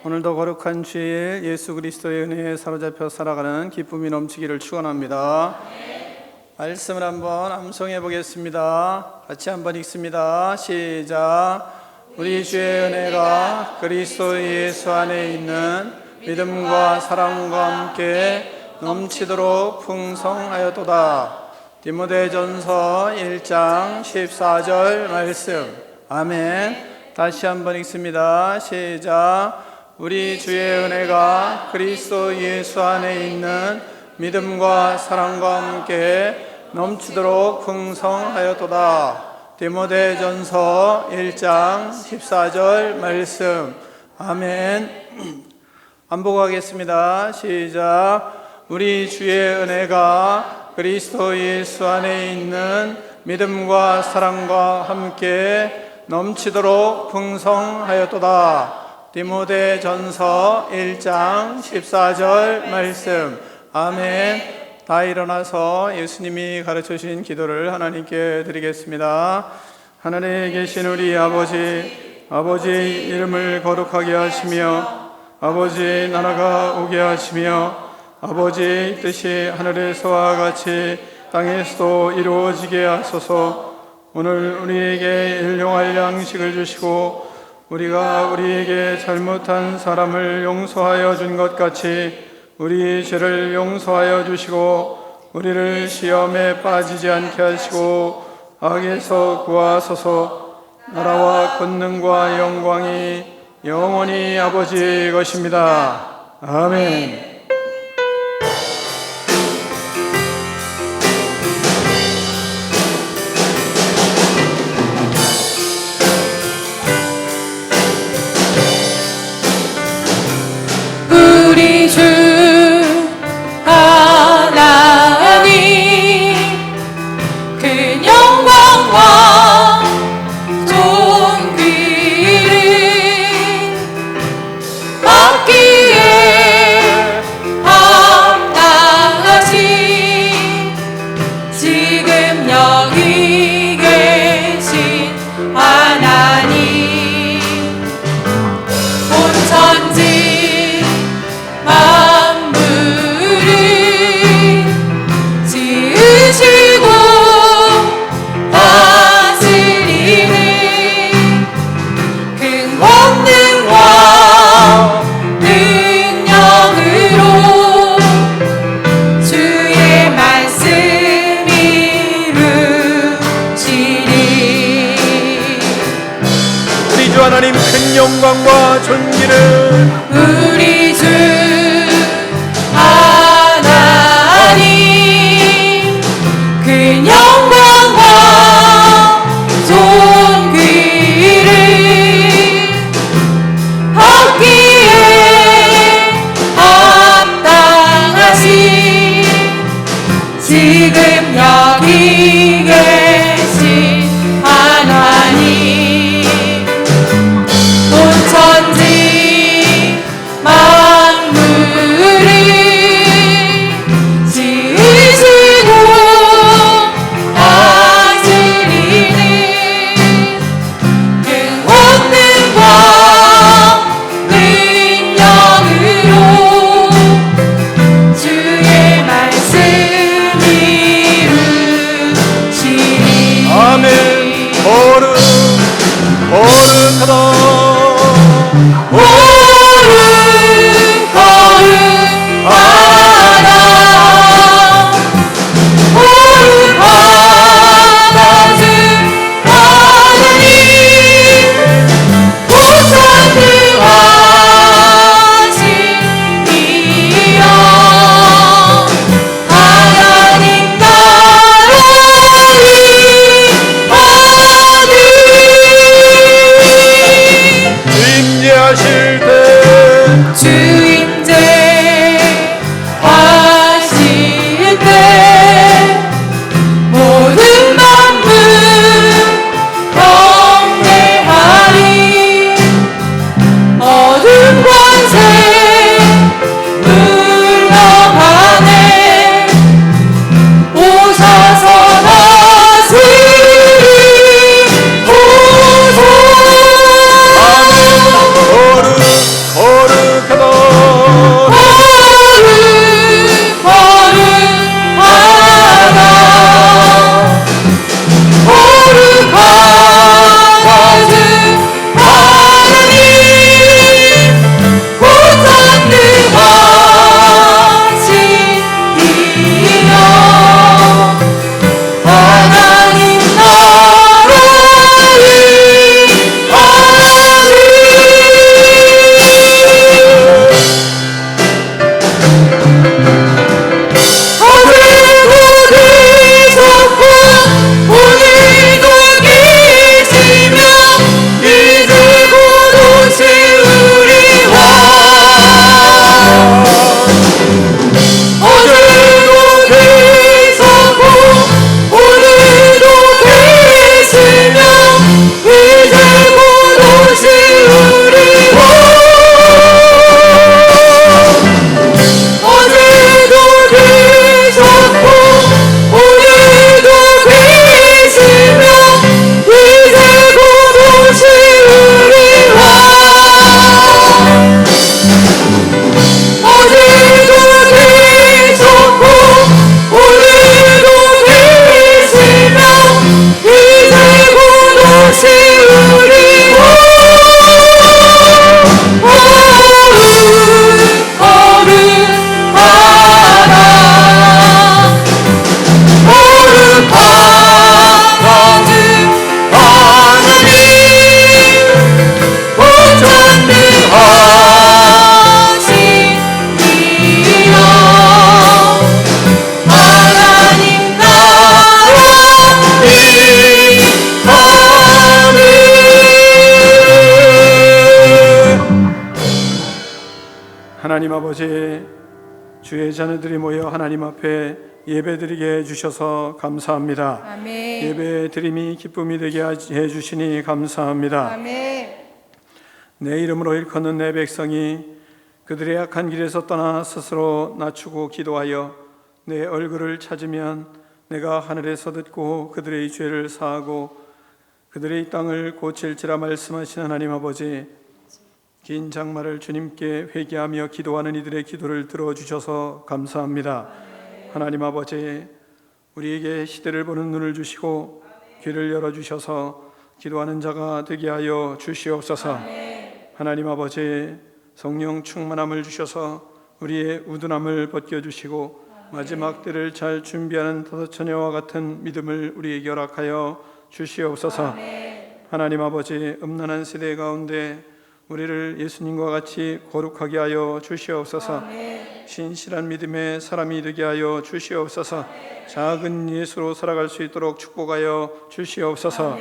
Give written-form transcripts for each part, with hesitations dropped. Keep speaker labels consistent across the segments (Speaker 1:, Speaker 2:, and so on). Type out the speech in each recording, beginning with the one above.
Speaker 1: 오늘도 거룩한 주일 예수 그리스도의 은혜에 사로잡혀 살아가는 기쁨이 넘치기를 축원합니다. 말씀을 한번 암송해 보겠습니다. 같이 한번 읽습니다. 시작. 우리 주의 은혜가 그리스도 예수 안에 있는 믿음과 사랑과 함께 넘치도록 풍성하였도다. 디모데전서 1장 14절 말씀. 아멘. 다시 한번 읽습니다. 시작. 우리 주의 은혜가 그리스도 예수 안에 있는 믿음과 사랑과 함께 넘치도록 풍성하였도다. 디모데전서 1장 14절 말씀. 아멘. 반복하겠습니다. 시작. 우리 주의 은혜가 그리스도 예수 안에 있는 믿음과 사랑과 함께 넘치도록 풍성하였도다. 디모데전서 1장 14절 말씀. 아멘. 다 일어나서 예수님이 가르쳐주신 기도를 하나님께 드리겠습니다. 하늘에 계신 우리 아버지, 아버지의 이름을 거룩하게 하시며 아버지의 나라가 오게 하시며 아버지의 뜻이 하늘에서와 같이 땅에서도 이루어지게 하소서. 오늘 우리에게 일용할 양식을 주시고 우리가 우리에게 잘못한 사람을 용서하여 준 것 같이 우리 죄를 용서하여 주시고 우리를 시험에 빠지지 않게 하시고 악에서 구하소서. 나라와 권능과 영광이 영원히 아버지의 것입니다. 아멘.
Speaker 2: 우리 주 하나님 그 영광과 존귀를 받기에 합당하신 지금 여기 계신 하나님 온 천지 만물을 지으시고 다스리는 그 권능과 능력으로 주의 말씀 이루시리.
Speaker 1: 우리 주 하나님 큰 영광과 존귀를
Speaker 2: 우리 주 하나님 그 영광과 존귀를 받기에 합당하신 지금 여기 계신 하나님 온 천지 만물을 지으시고 다스리는 그 권능과 능력으로 주의 말씀 이루시니.
Speaker 1: 아멘. 거룩하다. 하나님 아버지, 주의 자녀들이 모여 하나님 앞에 예배드리게 해주셔서 감사합니다.
Speaker 2: 아멘.
Speaker 1: 예배 드림이 기쁨이 되게 해주시니 감사합니다.
Speaker 2: 아멘.
Speaker 1: 내 이름으로 일컫는 내 백성이 그들의 악한 길에서 떠나 스스로 낮추고 기도하여 내 얼굴을 찾으면 내가 하늘에서 듣고 그들의 죄를 사하고 그들의 땅을 고칠지라 말씀하신 하나님 아버지, 긴 장마를 주님께 회개하며 기도하는 이들의 기도를 들어주셔서 감사합니다. 하나님 아버지, 우리에게 시대를 보는 눈을 주시고 귀를 열어주셔서 기도하는 자가 되게 하여 주시옵소서. 하나님 아버지, 성령 충만함을 주셔서 우리의 우둔함을 벗겨주시고 마지막 때를 잘 준비하는 다섯 처녀와 같은 믿음을 우리에게 허락하여 주시옵소서. 하나님 아버지, 음란한 세대 가운데 우리를 예수님과 같이 거룩하게 하여 주시옵소서. 신실한 믿음의 사람이 되게 하여 주시옵소서. 작은 예수로 살아갈 수 있도록 축복하여 주시옵소서.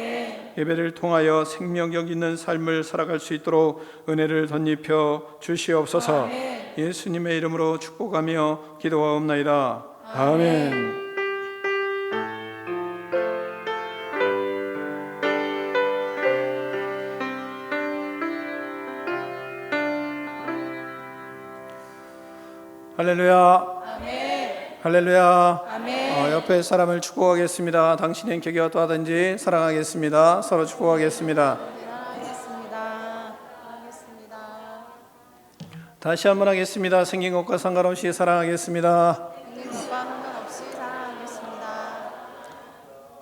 Speaker 1: 예배를 통하여 생명력 있는 삶을 살아갈 수 있도록 은혜를 덧입혀 주시옵소서. 예수님의 이름으로 축복하며 기도하옵나이다. 아멘. 할렐루야.
Speaker 2: 아멘.
Speaker 1: 할렐루야.
Speaker 2: 아멘.
Speaker 1: 옆에 사람을 축복하겠습니다. 당신의 격이 어떠하든지 사랑하겠습니다. 서로 축복하겠습니다.
Speaker 2: 사랑하겠습니다. 사랑하겠습니다.
Speaker 1: 다시 한번 하겠습니다. 생긴 것과 상관없이 사랑하겠습니다.
Speaker 2: 생긴 것과 상관없이 사랑하겠습니다.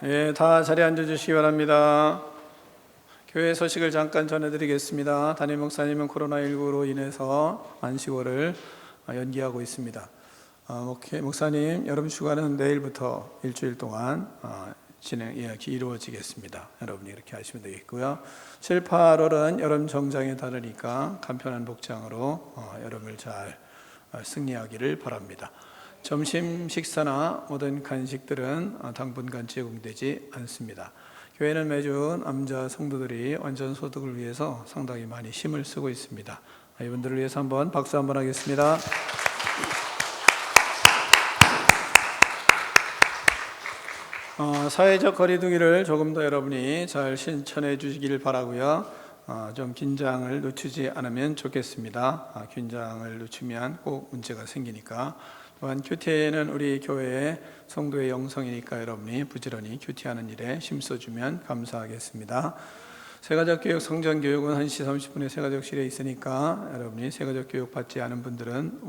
Speaker 1: 예, 다 자리에 앉아주시기 바랍니다. 교회 소식을 잠깐 전해드리겠습니다. 담임 목사님은 코로나19로 인해서 안식월을 연기하고 있습니다. 목사님 여러분 휴가는 내일부터 일주일 동안 예약이 이루어지겠습니다. 여러분이 이렇게 하시면 되겠고요. 7, 8월은 여름 정장에 다르니까 간편한 복장으로 여름을 잘 승리하기를 바랍니다. 점심 식사나 모든 간식들은 당분간 제공되지 않습니다. 교회는 매주 남자 성도들이 완전 소득을 위해서 상당히 많이 힘을 쓰고 있습니다. 이분들을 위해서 한번 박수 한번 하겠습니다. 사회적 거리두기를 조금 더 여러분이 잘 실천해 주시길 바라고요. 좀 긴장을 늦추지 않으면 좋겠습니다. 긴장을 늦추면 꼭 문제가 생기니까. 또한 큐티는 우리 교회의 성도의 영성이니까 여러분이 부지런히 큐티하는 일에 힘써주면 감사하겠습니다. 세가족교육, 성전교육은 1시 30분에 세가족실에 있으니까 여러분이 세가족교육 받지 않은 분들은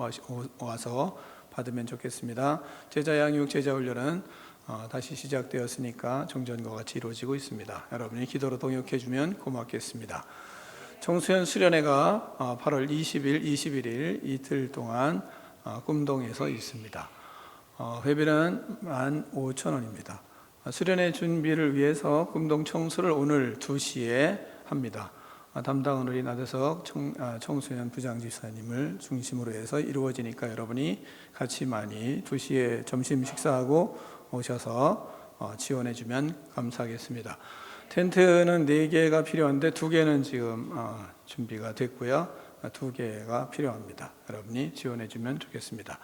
Speaker 1: 와서 받으면 좋겠습니다. 제자 양육, 제자 훈련은 다시 시작되었으니까 정전과 같이 이루어지고 있습니다. 여러분이 기도로 동역해 주면 고맙겠습니다. 청소년 수련회가 8월 20일, 21일 이틀 동안 꿈동에서 있습니다. 회비는 15,000원입니다. 수련회 준비를 위해서 꿈동 청소를 오늘 2시에 합니다. 담당은 우리 나대석 청소년 부장지사님을 중심으로 해서 이루어지니까 여러분이 같이 많이 2시에 점심 식사하고 오셔서 지원해 주면 감사하겠습니다. 텐트는 4개가 필요한데 2개는 지금 준비가 됐고요. 2개가 필요합니다. 여러분이 지원해 주면 좋겠습니다.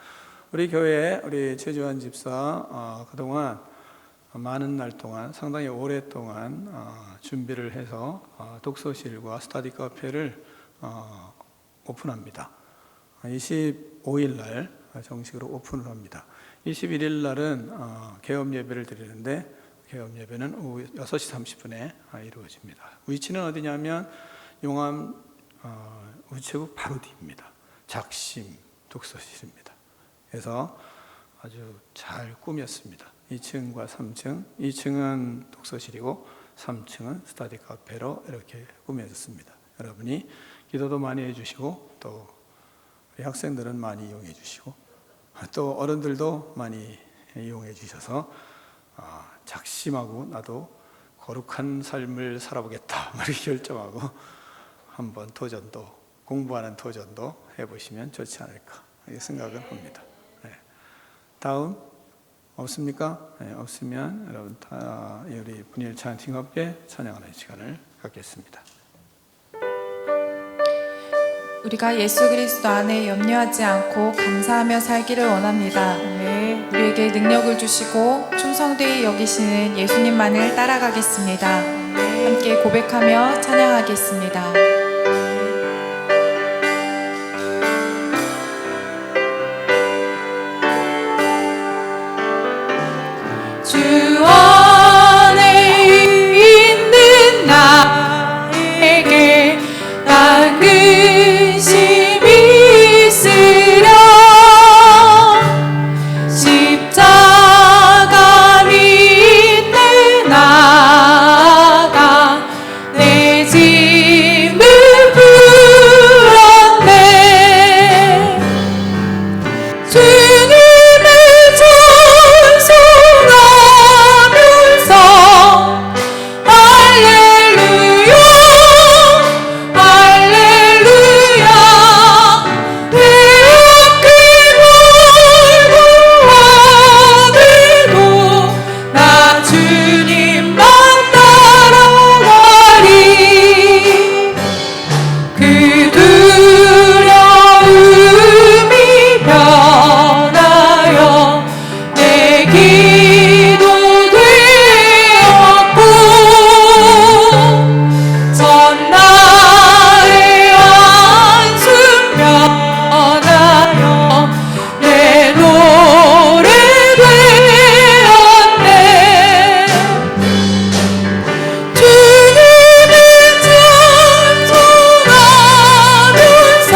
Speaker 1: 우리 교회 우리 최주환 집사 그동안 많은 날 동안 상당히 오랫동안 준비를 해서 독서실과 스터디 카페를 오픈합니다. 25일 날 정식으로 오픈을 합니다. 21일 날은 개업 예배를 드리는데 개업 예배는 오후 6시 30분에 이루어집니다. 위치는 어디냐면 용암 우체국 바로 뒤입니다. 작심 독서실입니다. 그래서 아주 잘 꾸몄습니다. 2층과 3층, 2층은 독서실이고 3층은 스터디 카페로 이렇게 꾸며졌습니다. 여러분이 기도도 많이 해주시고 또 학생들은 많이 이용해 주시고 또 어른들도 많이 이용해 주셔서 작심하고 나도 거룩한 삶을 살아보겠다 이렇게 결정하고 한번 도전도 공부하는 도전도 해보시면 좋지 않을까 생각을 합니다. 네. 다음 없습니까? 네, 없으면 여러분 다 우리 분일 찬양팀 함께 찬양하는 시간을 갖겠습니다.
Speaker 3: 우리가 예수 그리스도 안에 염려하지 않고 감사하며 살기를 원합니다. 우리에게 능력을 주시고 충성되이 여기시는 예수님만을 따라가겠습니다. 함께 고백하며 찬양하겠습니다. 주 안에 있는 나에게 난 근심이 있으랴. 십자가 밑에 나가 내 짐을 풀었네. 주님을 찬송하면서 할렐루야 할렐루야 내 어깨 걸고 와들고 나 주님만 따라가리. 그 두려움이 변하여 내 기도 되었고 전날의 한숨 변하여 내 노래 되었네. 주님을 찬송하면서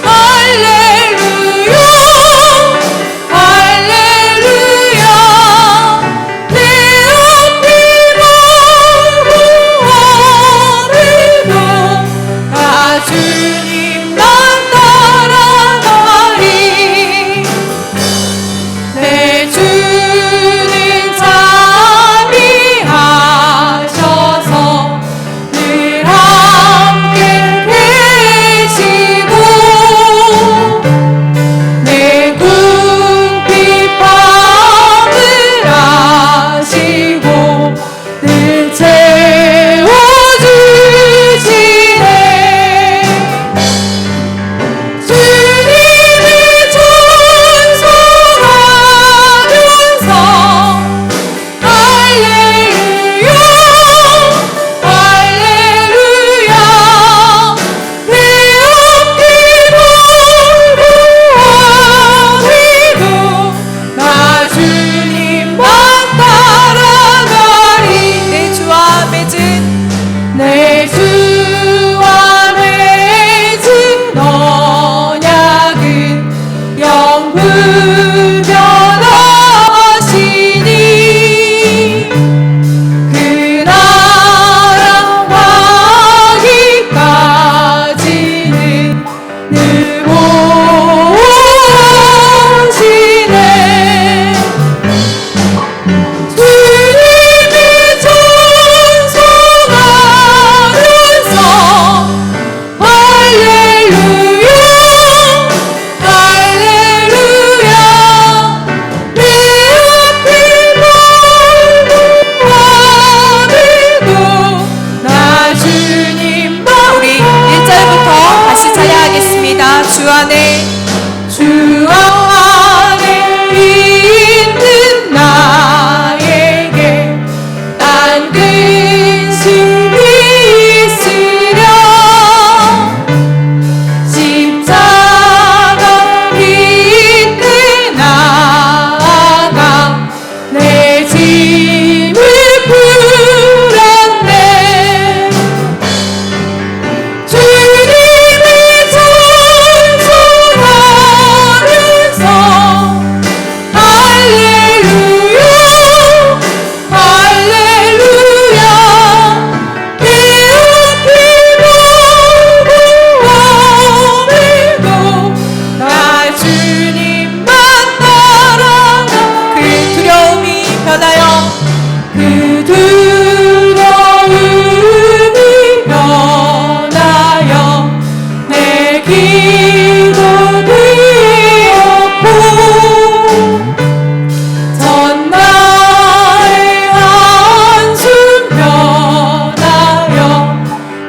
Speaker 3: 할렐루야 할렐루야 내 앞이 멀고 와들고 나 주님만 따라가리. 내 주는 자비하셔서 늘 함께 계시고 내 궁핍함을 아시고 늘 채워주시네. 주님을 찬송하면서 할렐루야 할렐루야 내 어깨 걸고 와들고 나 주님만 따라가리. 내 주와 맺은 언약은 영불 변하시니 그 나라 가기까지는 늘 보호하시네. 주님을 찬송하면서 할렐루야 할렐루야 내 앞이 멀고 와들고 나 주님만. 우리 1절부터 다시 찬양하겠습니다. 주 안에 있는 나에게 난 근심이 있으랴. 십자가 밑에 나가 내 짐을 풀었네. 주님을 찬송하면서 할렐루야 할렐루야 내 앞이 멀고 와들고 나 주님만 따라가. 그 두려움이 변하여 그 두려움이 변하여 내 기도 되었고 전날의 한숨 변하여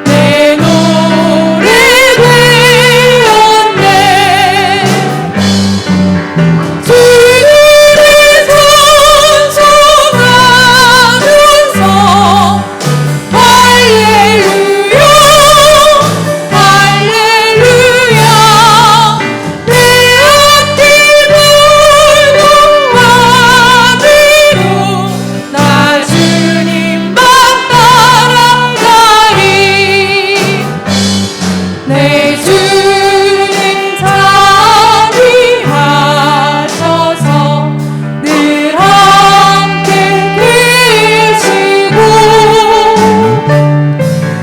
Speaker 3: 내 노래 되었네. 내 주님 자비하셔서 늘 함께 계시고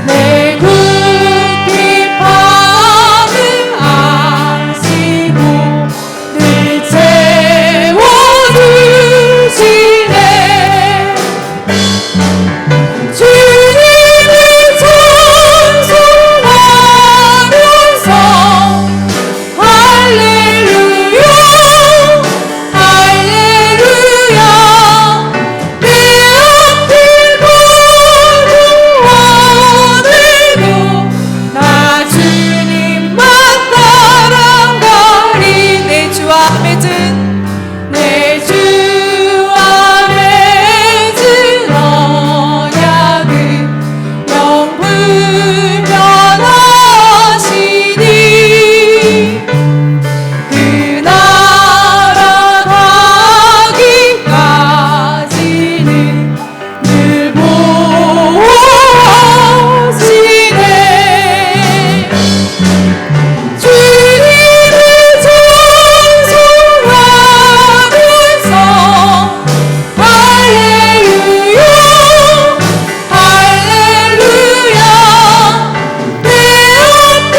Speaker 3: 내 궁핍함을 아시고 늘 채워주시네. 주님을 찬송하면서 할렐루야 할렐루야 내 앞길 걸어와도 나 주님만 따라가리. 내 주와 맺은 내 주와 맺은 언약은 영불변하시니 그 나라 가기까지는 늘 보호하시네. 주님을 찬송하면서 할렐루야 할렐루야 내 앞길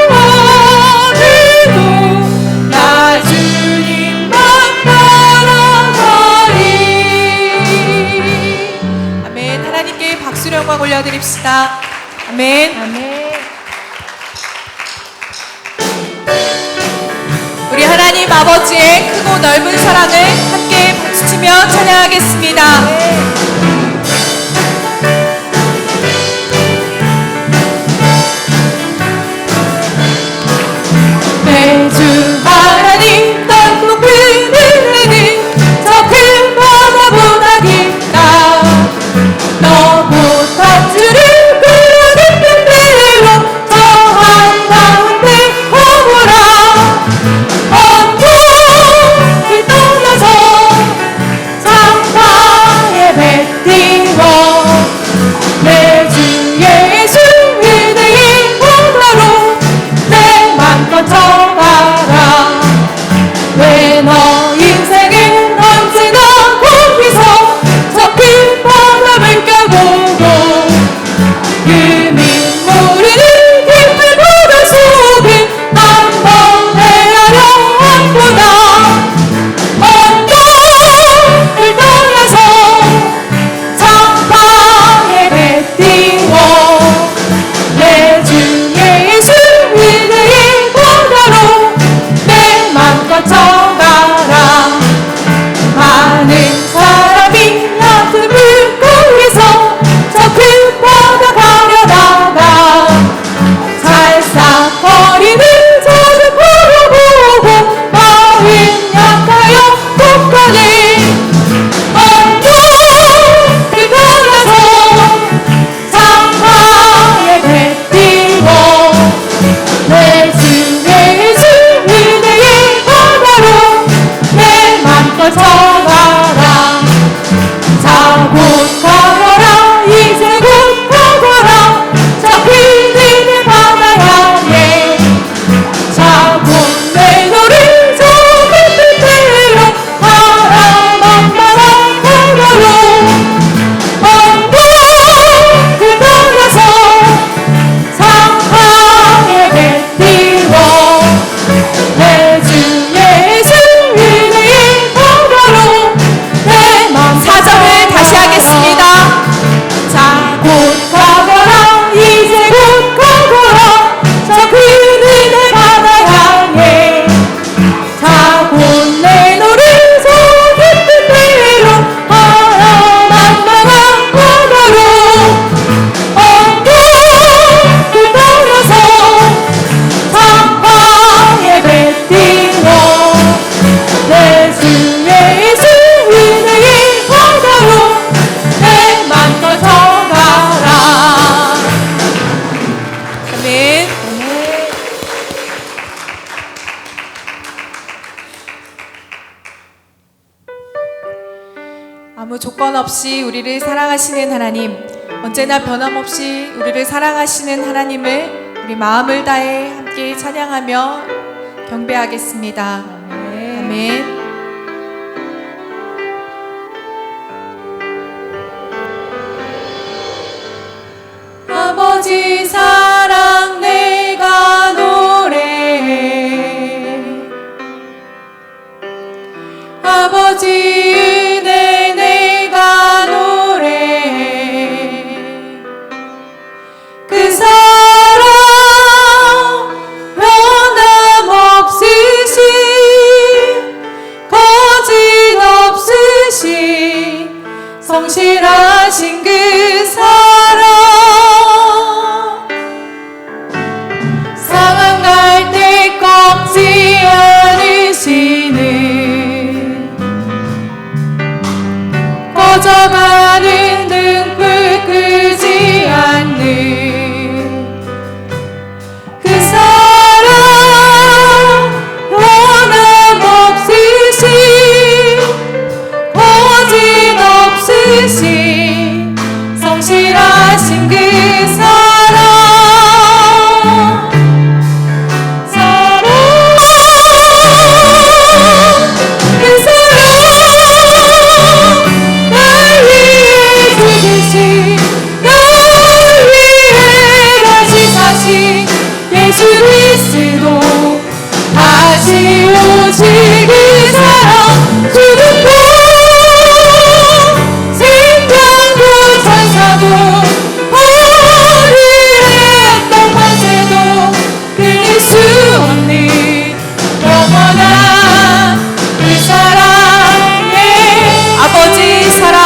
Speaker 3: 걸어와도 나 주님만 따라가리. 아멘. 하나님께 박수로 영광 올려드립시다. 아멘. 우리 하나님 아버지의 크고 넓은 사랑을 함께 박수치며 찬양하겠습니다. 매주 하나님 넓고 큰 은혜는 저 큰 바다보다 깊다. 너보다 주를 끌어듣는 대로 저 한가운데 오거라. 언덕을 떠나서 창가에 배 띄워 내 주 예수 은혜의 보다로 내 맘껏 쳐가라. 왜 너 인생은 언제나 거기서 저 큰 바람을 껴보고 그 민물이는 깊은 바다 속에 한번 헤아려 왔구나. 언덕을 떠나서 창가에 배 띄워 내 주 예수 은혜의 바다로 내 맘껏 쳐가라. 많은 사람이 얕은 물고기에서 저 큰 바다 가려다가 살싹거리는 저를 바라보고 마음 약하여 못 가네. 언덕을 떠나서 창가에 배 띄워 내 주 예수 은혜의 바다로 내 맘껏 쳐가라. 자 곧 가거라 이제 곧 가거라 저 큰 은혜 바다 향해. 자 곧 내 노를 저 깊은 데로 바라만만한 바다로. 언덕을 떠나서 창가에 배 띄워 내 주 예수 은혜의 바다로 내 맘. 사절을 다시 하겠습니다. 자 곧 가거라 이제 곧 가거라 저 큰 은혜 바다 향해. 자 곧 내 노를 저 깊은 데로 바라만만한 바다로. 언덕을 떠나서 창가에 배 띄워 내 주 예수 은혜의 바다로 내 맘껏 쳐가라. 아멘. 아무 조건 없이 우리를 사랑하시는 하나님, 언제나 변함없이 우리를 사랑하시는 하나님을 우리 마음을 다해 함께 찬양하며 경배하겠습니다. 아멘. 아버지 사랑 내가 노래해, 아버지 은혜 내가 노래해. 그 사랑 변함없으신, 거짓없으신, 성실하신 그 사랑, 상한 갈 때 꺾지 않으시는, 꺼져가는 등불 끄지 않는 그 사랑, 변함없으신, 거짓없으신, 성실하신 그 사랑, 그 사랑, 날 위해 죽으신, 날 위해 다시 사신 예수 그리스도, 다시 오실 그 사랑, 죽음도 생명도 천사도 어리의 어떤 관세도 끊을 수 없는 영원한 그 사랑의 아버지 사랑,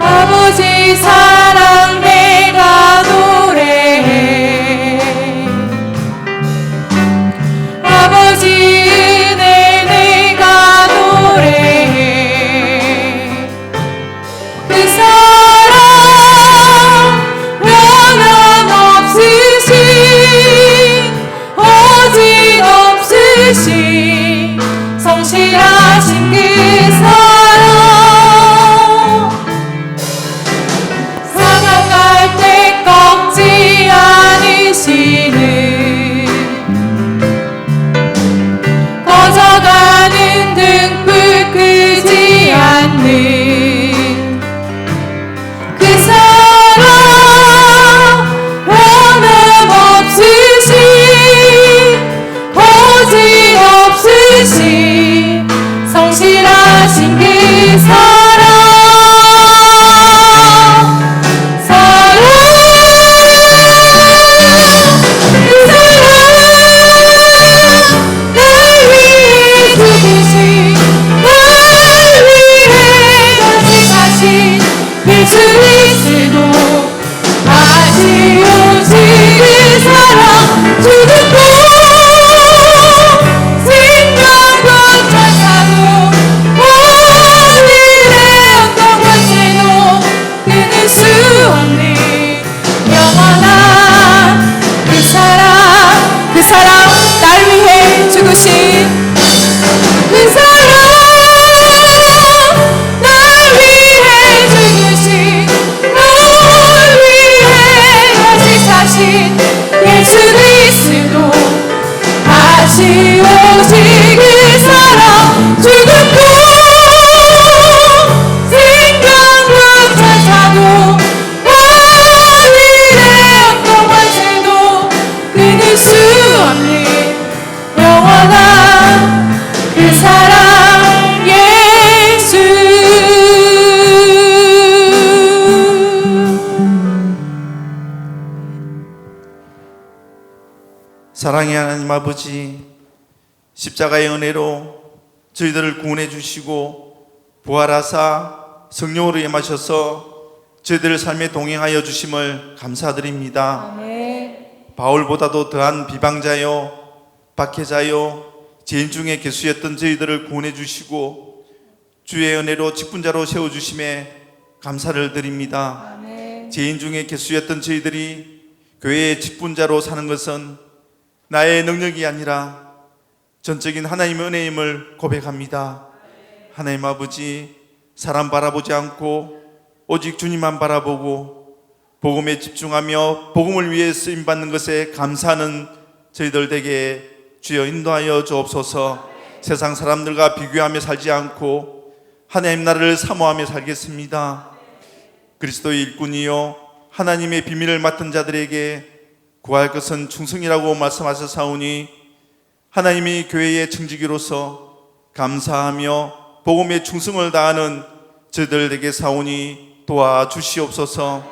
Speaker 3: 아버지 사랑 내가 노래해, 아버지 은혜 내가 노래해. 그 사랑 변함없으신, 거짓없으신, 성실하신 그 사랑, 상한 갈 때 꺾지 않으시는, 꺼져가는 등불 끄지 않는 그 사랑, 변함없으신, 거짓없으신, 성실하신 그 사랑, 사랑, 그 사랑, 날 위해 죽으신, 날 위해 다시 사신 예수 그리스도, 다시 오실 그 사랑, 죽음도 생명도 천사도 어리의 어떤 관세도 끊을 수 없는 영원한 그 사랑, 그 사랑, 날 위해 죽으신 그 사랑, 날 위해 죽으신, 날 위해 다시 사신 예수 그리스도, 다시 오실 그 사랑, 죽음도 생명도 천사도 어리의 어떤 관세도 끊을 수 없는 영원한 그 사랑 예수.
Speaker 4: 사랑의 하나님 아버지, 십자가의 은혜로 저희들을 구원해 주시고 부활하사 성령으로 임하셔서 저희들 삶에 동행하여 주심을 감사드립니다. 바울보다도 더한 비방자요 박해자요 죄인 중에 괴수였던 저희들을 구원해 주시고 주의 은혜로 직분자로 세워주심에 감사를 드립니다. 죄인 중에 괴수였던 저희들이 교회의 직분자로 사는 것은 나의 능력이 아니라 전적인 하나님의 은혜임을 고백합니다. 하나님 아버지, 사람 바라보지 않고 오직 주님만 바라보고 복음에 집중하며 복음을 위해 쓰임받는 것에 감사하는 저희들 되게 주여 인도하여 주옵소서. 세상 사람들과 비교하며 살지 않고 하나님 나라를 사모하며 살겠습니다. 그리스도의 일꾼이요 하나님의 비밀을 맡은 자들에게 구할 것은 충성이라고 말씀하셨사오니 하나님이 교회의 청지기로서 감사하며 복음의 충성을 다하는 저희들에게 사오니 도와주시옵소서.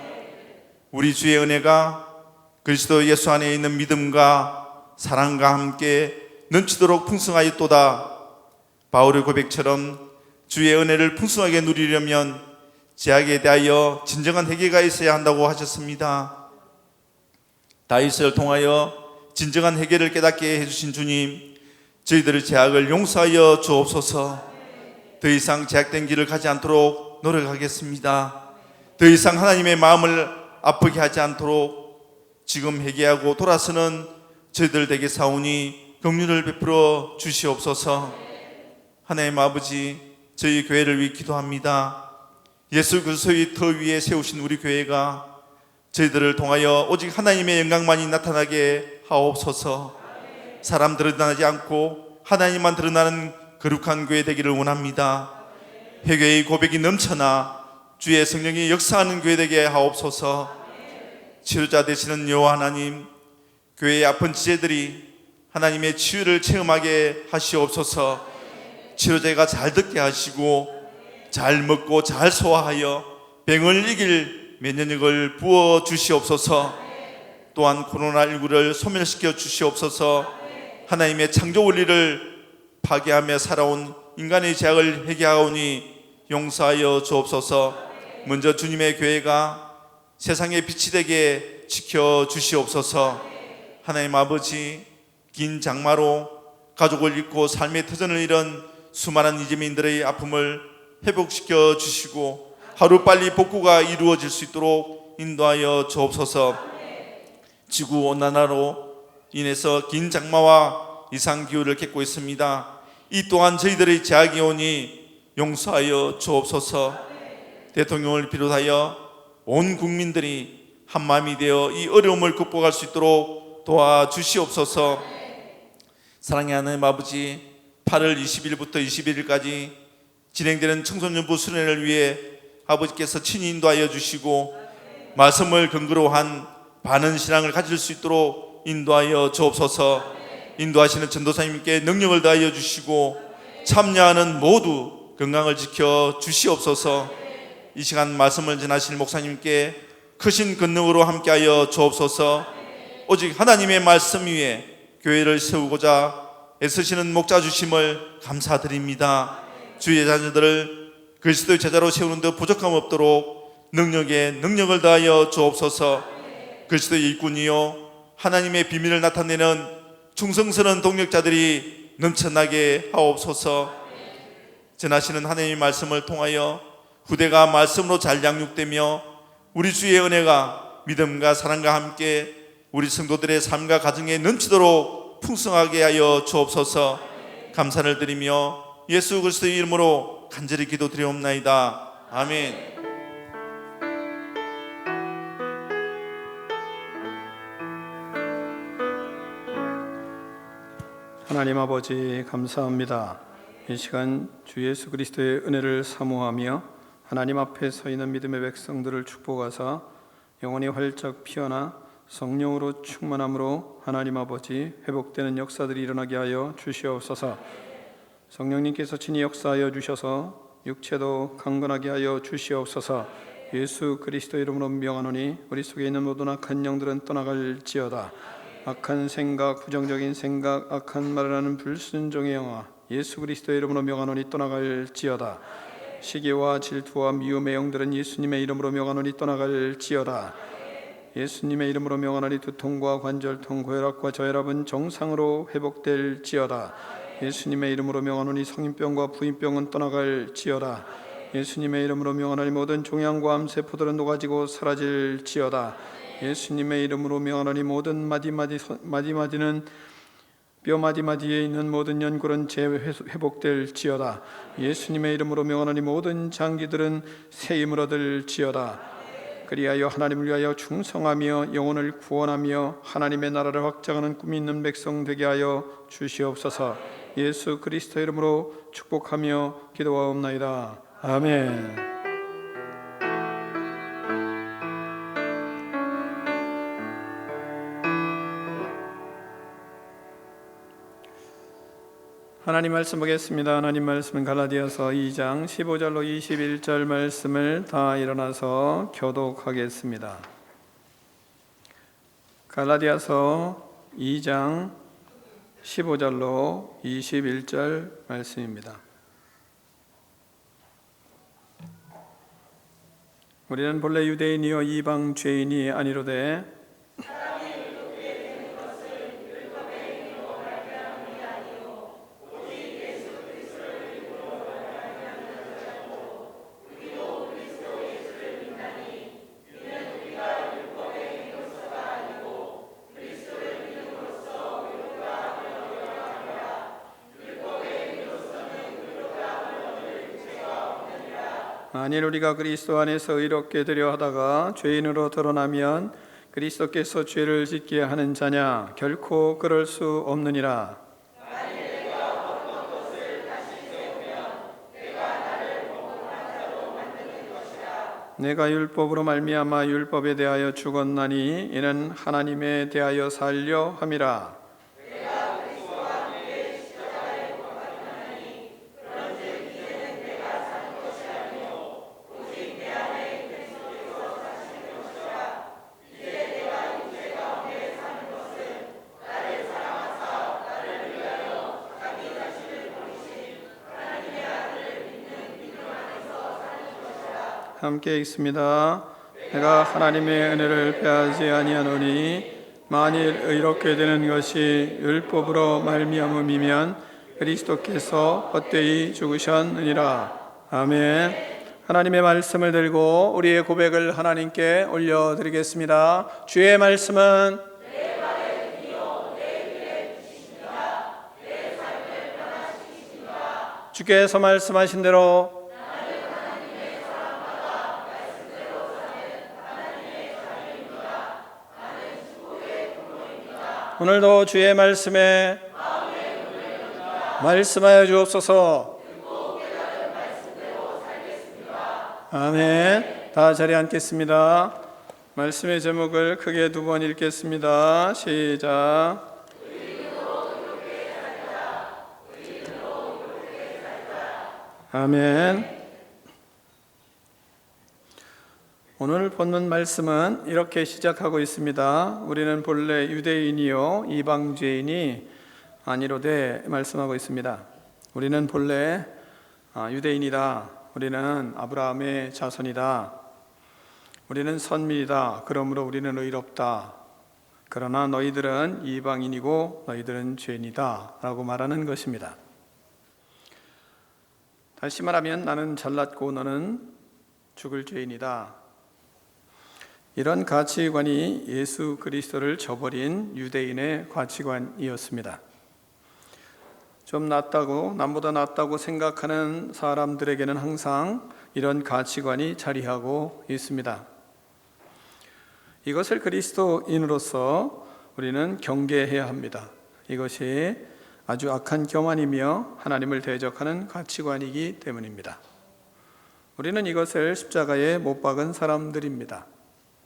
Speaker 4: 우리 주의 은혜가 그리스도 예수 안에 있는 믿음과 사랑과 함께 넘치도록 풍성하였도다. 바울의 고백처럼 주의 은혜를 풍성하게 누리려면 죄악에 대하여 진정한 회개가 있어야 한다고 하셨습니다. 다윗을 통하여 진정한 회개를 깨닫게 해주신 주님, 저희들의 죄악을 용서하여 주옵소서. 더 이상 죄악된 길을 가지 않도록 노력하겠습니다. 더 이상 하나님의 마음을 아프게 하지 않도록 지금 회개하고 돌아서는 저희들 되게 사오니 긍휼을 베풀어 주시옵소서. 하나님 아버지, 저희 교회를 위해 기도합니다. 예수 그리스도의 터 위에 세우신 우리 교회가 저희들을 통하여 오직 하나님의 영광만이 나타나게 하옵소서. 사람 드러나지 않고 하나님만 드러나는 거룩한 교회 되기를 원합니다. 회개의 고백이 넘쳐나 주의 성령이 역사하는 교회 되게 하옵소서. 치료자 되시는 여호와 하나님, 교회의 아픈 지체들이 하나님의 치유를 체험하게 하시옵소서. 치료제가 잘 듣게 하시고 잘 먹고 잘 소화하여 병을 이길 면역력을 부어 주시옵소서. 또한 코로나19를 소멸시켜 주시옵소서. 하나님의 창조 원리를 파괴하며 살아온 인간의 죄악을 회개하오니 용서하여 주옵소서. 먼저 주님의 교회가 세상의 빛이 되게 지켜 주시옵소서. 하나님 아버지, 긴 장마로 가족을 잃고 삶의 터전을 잃은 수많은 이재민들의 아픔을 회복시켜 주시고 하루빨리 복구가 이루어질 수 있도록 인도하여 주옵소서. 지구온난화로 인해서 긴 장마와 이상기후를 겪고 있습니다. 이 또한 저희들의 죄악이 오니 용서하여 주옵소서. 대통령을 비롯하여 온 국민들이 한마음이 되어 이 어려움을 극복할 수 있도록 도와주시옵소서. 사랑의 하나님 아버지, 8월 20일부터 21일까지 진행되는 청소년부 수련회를 위해 아버지께서 친히 인도하여 주시고 말씀을 근거로 한 바른 신앙을 가질 수 있도록 인도하여 주옵소서. 인도하시는 전도사님께 능력을 다하여 주시고 참여하는 모두 건강을 지켜 주시옵소서. 이 시간 말씀을 전하실 목사님께 크신 권능으로 함께하여 주옵소서. 오직 하나님의 말씀 위에 교회를 세우고자 애쓰시는 목자 주심을 감사드립니다. 주의 자녀들을 그리스도의 제자로 세우는 데 부족함 없도록 능력에 능력을 다하여 주옵소서. 그리스도의 일꾼이요 하나님의 비밀을 나타내는 충성스러운 동력자들이 넘쳐나게 하옵소서. 전하시는 하나님의 말씀을 통하여 후대가 말씀으로 잘 양육되며 우리 주의 은혜가 믿음과 사랑과 함께 우리 성도들의 삶과 가정에 넘치도록 풍성하게 하여 주옵소서. 감사를 드리며 예수 그리스도의 이름으로 간절히 기도드리옵나이다. 아멘.
Speaker 1: 하나님 아버지 감사합니다. 이 시간 주 예수 그리스도의 은혜를 사모하며 하나님 앞에 서 있는 믿음의 백성들을 축복하사 영혼이 활짝 피어나 성령으로 충만함으로 하나님 아버지 회복되는 역사들이 일어나게 하여 주시옵소서. 성령님께서 친히 역사하여 주셔서 육체도 강건하게 하여 주시옵소서. 예수 그리스도 이름으로 명하노니 우리 속에 있는 모든 악한 영들은 떠나갈지어다. 악한 생각, 부정적인 생각, 악한 말을 하는 불순종의 영아 예수 그리스도 이름으로 명하노니 떠나갈지어다. 시기와 질투와 미움의 영들은 예수님의 이름으로 명하노니 떠나갈지어다. 예수님의 이름으로 명하노니 두통과 관절통, 고혈압과 저혈압은 정상으로 회복될지어다. 예수님의 이름으로 명하노니 성인병과 부인병은 떠나갈지어다. 예수님의 이름으로 명하노니 모든 종양과 암세포들은 녹아지고 사라질지어다. 예수님의 이름으로 명하노니 모든 마디마디는 뼈 마디마디에 있는 모든 연골은 재회복될지어다. 예수님의 이름으로 명하노니 모든 장기들은 새 힘을 얻을지어다. 그리하여 하나님을 위하여 충성하며 영혼을 구원하며 하나님의 나라를 확장하는 꿈이 있는 백성 되게 하여 주시옵소서. 예수 그리스도 이름으로 축복하며 기도하옵나이다. 아멘. 하나님 말씀 보겠습니다. 하나님 말씀은 갈라디아서 2장 15절로 21절 말씀을 다 일어나서 교독하겠습니다. 갈라디아서 2장 15절로 21절 말씀입니다. 우리는 본래 유대인이요 이방 죄인이 아니로되 만일 우리가 그리스도 안에서 의롭게 되려 하다가 죄인으로 드러나면 그리스도께서 죄를 짓게 하는 자냐? 결코 그럴 수 없느니라. 내가 율법으로 말미암아 율법에 대하여 죽었나니 이는 하나님에 대하여 살려 함이라. 함께 읽습니다. 내가 하나님의 은혜를 빼앗지 아니하노니 만일 의롭게 되는 것이 율법으로 말미암음이면 그리스도께서 헛되이 죽으셨느니라. 아멘. 하나님의 말씀을 들고 우리의 고백을 하나님께 올려드리겠습니다. 주의 말씀은 주께서 말씀하신 대로 오늘도 주의 말씀에 말씀하여 주옵소서. 아멘. 다 자리에 앉겠습니다. 말씀의 제목을 크게 두 번 읽겠습니다. 시작. 아멘. 오늘 본문 말씀은 이렇게 시작하고 있습니다. 우리는 본래 유대인이요 이방죄인이 아니로되 말씀하고 있습니다. 우리는 본래 유대인이다. 우리는 아브라함의 자손이다. 우리는 선민이다. 그러므로 우리는 의롭다. 그러나 너희들은 이방인이고 너희들은 죄인이다 라고 말하는 것입니다. 다시 말하면 나는 잘났고 너는 죽을 죄인이다. 이런 가치관이 예수 그리스도를 저버린 유대인의 가치관이었습니다. 좀 낫다고, 남보다 낫다고 생각하는 사람들에게는 항상 이런 가치관이 자리하고 있습니다. 이것을 그리스도인으로서 우리는 경계해야 합니다. 이것이 아주 악한 교만이며 하나님을 대적하는 가치관이기 때문입니다. 우리는 이것을 십자가에 못 박은 사람들입니다.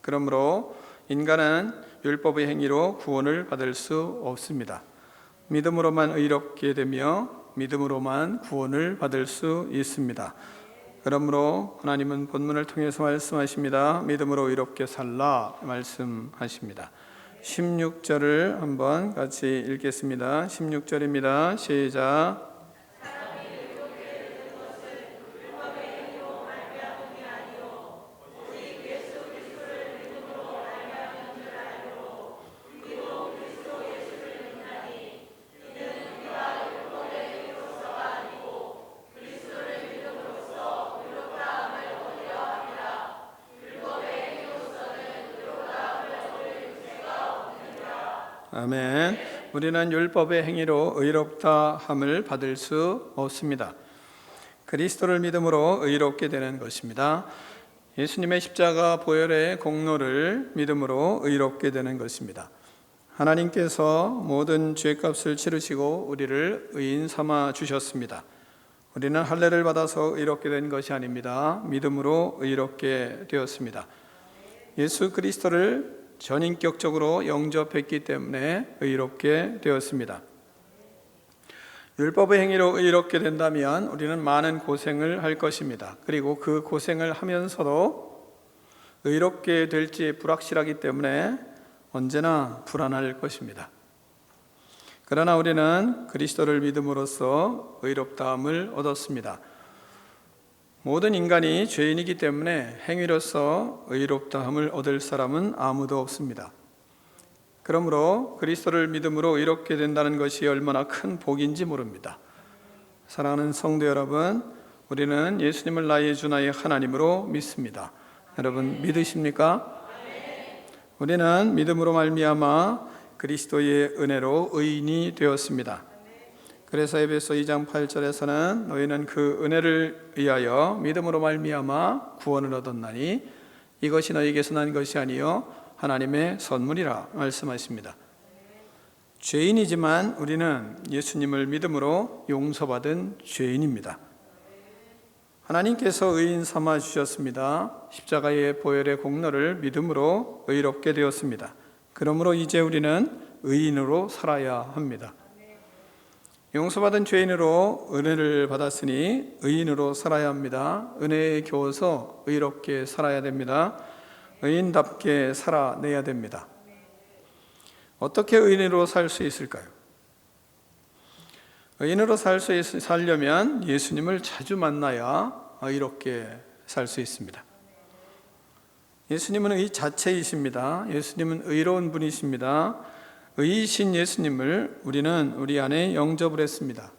Speaker 1: 그러므로 인간은 율법의 행위로 구원을 받을 수 없습니다. 믿음으로만 의롭게 되며 믿음으로만 구원을 받을 수 있습니다. 그러므로 하나님은 본문을 통해서 말씀하십니다. 믿음으로 의롭게 살라 말씀하십니다. 16절을 한번 같이 읽겠습니다. 16절입니다. 시작. 아멘. 우리는 율법의 행위로 의롭다 함을 받을 수 없습니다. 그리스도를 믿음으로 의롭게 되는 것입니다. 예수님의 십자가 보혈의 공로를 믿음으로 의롭게 되는 것입니다. 하나님께서 모든 죄값을 치르시고 우리를 의인 삼아 주셨습니다. 우리는 할례를 받아서 의롭게 된 것이 아닙니다. 믿음으로 의롭게 되었습니다. 예수 그리스도를 전인격적으로 영접했기 때문에 의롭게 되었습니다. 율법의 행위로 의롭게 된다면 우리는 많은 고생을 할 것입니다. 그리고 그 고생을 하면서도 의롭게 될지 불확실하기 때문에 언제나 불안할 것입니다. 그러나 우리는 그리스도를 믿음으로써 의롭다함을 얻었습니다. 모든 인간이 죄인이기 때문에 행위로서 의롭다함을 얻을 사람은 아무도 없습니다. 그러므로 그리스도를 믿음으로 의롭게 된다는 것이 얼마나 큰 복인지 모릅니다. 사랑하는 성도 여러분, 우리는 예수님을 나의 주 나의 하나님으로 믿습니다. 여러분 믿으십니까? 우리는 믿음으로 말미암아 그리스도의 은혜로 의인이 되었습니다. 그래서 에베소 2장 8절에서는 너희는 그 은혜를 위하여 믿음으로 말미암아 구원을 얻었나니 이것이 너희에게서 난 것이 아니요 하나님의 선물이라 말씀하십니다. 죄인이지만 우리는 예수님을 믿음으로 용서받은 죄인입니다. 하나님께서 의인 삼아 주셨습니다. 십자가의 보혈의 공로를 믿음으로 의롭게 되었습니다. 그러므로 이제 우리는 의인으로 살아야 합니다. 용서받은 죄인으로 은혜를 받았으니 의인으로 살아야 합니다. 은혜에 겨워서 의롭게 살아야 됩니다. 의인답게 살아내야 됩니다. 어떻게 의인으로 살 수 있을까요? 의인으로 살려면 예수님을 자주 만나야 의롭게 살 수 있습니다. 예수님은 의 자체이십니다. 예수님은 의로운 분이십니다. 의이신 예수님을 우리는 우리 안에 영접을 했습니다.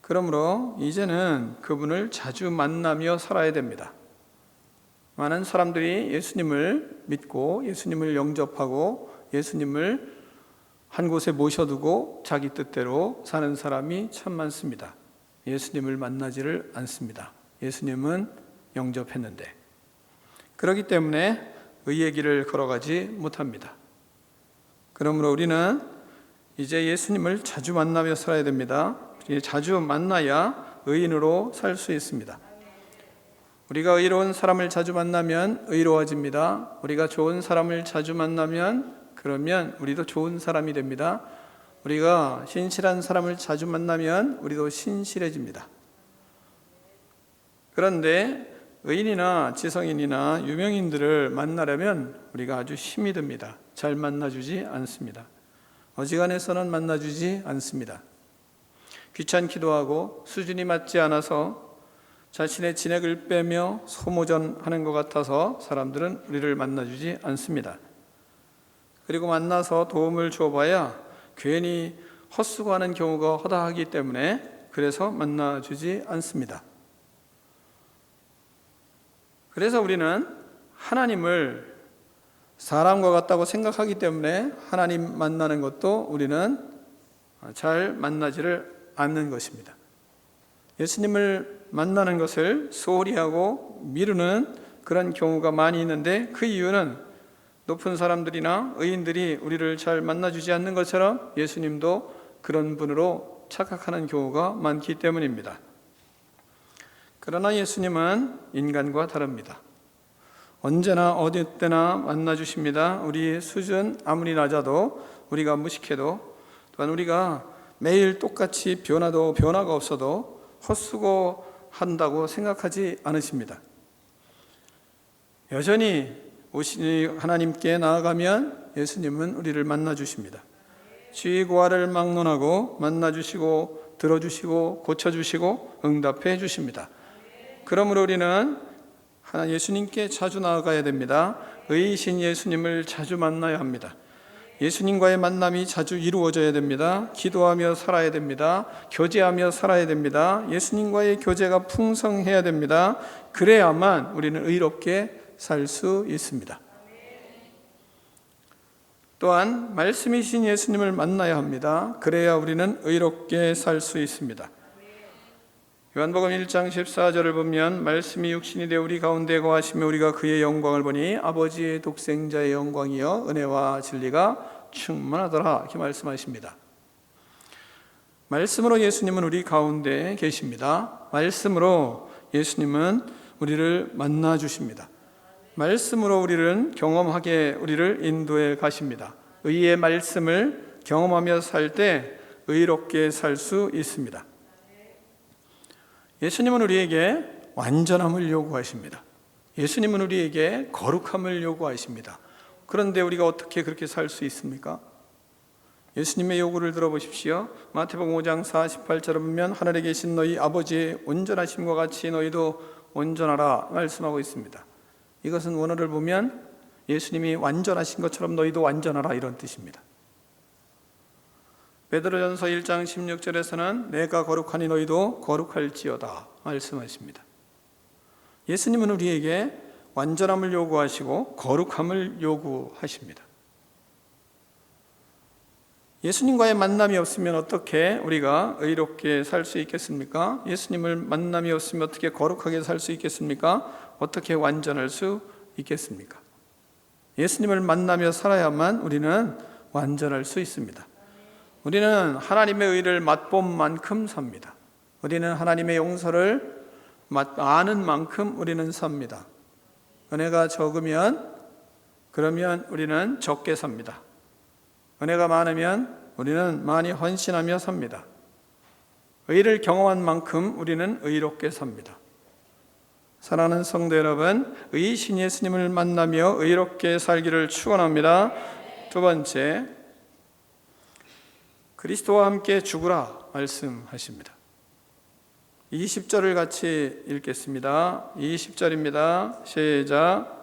Speaker 1: 그러므로 이제는 그분을 자주 만나며 살아야 됩니다. 많은 사람들이 예수님을 믿고 예수님을 영접하고 예수님을 한 곳에 모셔두고 자기 뜻대로 사는 사람이 참 많습니다. 예수님을 만나지를 않습니다. 예수님은 영접했는데. 그렇기 때문에 의의 길을 걸어가지 못합니다. 그러므로 우리는 이제 예수님을 자주 만나며 살아야 됩니다. 자주 만나야 의인으로 살 수 있습니다. 우리가 의로운 사람을 자주 만나면 의로워집니다. 우리가 좋은 사람을 자주 만나면 그러면 우리도 좋은 사람이 됩니다. 우리가 신실한 사람을 자주 만나면 우리도 신실해집니다. 그런데 의인이나 지성인이나 유명인들을 만나려면 우리가 아주 힘이 듭니다. 잘 만나주지 않습니다. 어지간해서는 만나주지 않습니다. 귀찮기도 하고 수준이 맞지 않아서 자신의 진액을 빼며 소모전하는 것 같아서 사람들은 우리를 만나주지 않습니다. 그리고 만나서 도움을 줘봐야 괜히 헛수고하는 경우가 허다하기 때문에 그래서 만나주지 않습니다. 그래서 우리는 하나님을 사람과 같다고 생각하기 때문에 하나님 만나는 것도 우리는 잘 만나지를 않는 것입니다. 예수님을 만나는 것을 소홀히 하고 미루는 그런 경우가 많이 있는데 그 이유는 높은 사람들이나 의인들이 우리를 잘 만나주지 않는 것처럼 예수님도 그런 분으로 착각하는 경우가 많기 때문입니다. 그러나 예수님은 인간과 다릅니다. 언제나 어디 때나 만나주십니다. 우리의 수준 아무리 낮아도 우리가 무식해도 또한 우리가 매일 똑같이 변화가 없어도 헛수고한다고 생각하지 않으십니다. 여전히 오신 하나님께 나아가면 예수님은 우리를 만나주십니다. 죄의 고아를 막론하고 만나주시고 들어주시고 고쳐주시고 응답해 주십니다. 그러므로 우리는 예수님께 자주 나아가야 됩니다. 의이신 예수님을 자주 만나야 합니다. 예수님과의 만남이 자주 이루어져야 됩니다. 기도하며 살아야 됩니다. 교제하며 살아야 됩니다. 예수님과의 교제가 풍성해야 됩니다. 그래야만 우리는 의롭게 살 수 있습니다. 또한 말씀이신 예수님을 만나야 합니다. 그래야 우리는 의롭게 살 수 있습니다. 요한복음 1장 14절을 보면 말씀이 육신이 되어 우리 가운데 거하시며 우리가 그의 영광을 보니 아버지의 독생자의 영광이여 은혜와 진리가 충만하더라, 이렇게 말씀하십니다. 말씀으로 예수님은 우리 가운데 계십니다. 말씀으로 예수님은 우리를 만나 주십니다. 말씀으로 우리를 경험하게 우리를 인도해 가십니다. 의의 말씀을 경험하며 살 때 의롭게 살 수 있습니다. 예수님은 우리에게 완전함을 요구하십니다. 예수님은 우리에게 거룩함을 요구하십니다. 그런데 우리가 어떻게 그렇게 살 수 있습니까? 예수님의 요구를 들어보십시오. 마태복음 5장 48절을 보면 하늘에 계신 너희 아버지의 온전하심과 같이 너희도 온전하라 말씀하고 있습니다. 이것은 원어를 보면 예수님이 완전하신 것처럼 너희도 완전하라, 이런 뜻입니다. 베드로전서 1장 16절에서는 내가 거룩하니 너희도 거룩할지어다 말씀하십니다. 예수님은 우리에게 완전함을 요구하시고 거룩함을 요구하십니다. 예수님과의 만남이 없으면 어떻게 우리가 의롭게 살 수 있겠습니까? 예수님을 만남이 없으면 어떻게 거룩하게 살 수 있겠습니까? 어떻게 완전할 수 있겠습니까? 예수님을 만나며 살아야만 우리는 완전할 수 있습니다. 우리는 하나님의 의를 맛본 만큼 삽니다. 우리는 하나님의 용서를 아는 만큼 우리는 삽니다. 은혜가 적으면 그러면 우리는 적게 삽니다. 은혜가 많으면 우리는 많이 헌신하며 삽니다. 의를 경험한 만큼 우리는 의롭게 삽니다. 사랑하는 성도 여러분, 의이신 예수님을 만나며 의롭게 살기를 축원합니다. 두 번째, 그리스도와 함께 죽으라 말씀하십니다. 20절을 같이 읽겠습니다. 20절입니다. 시작.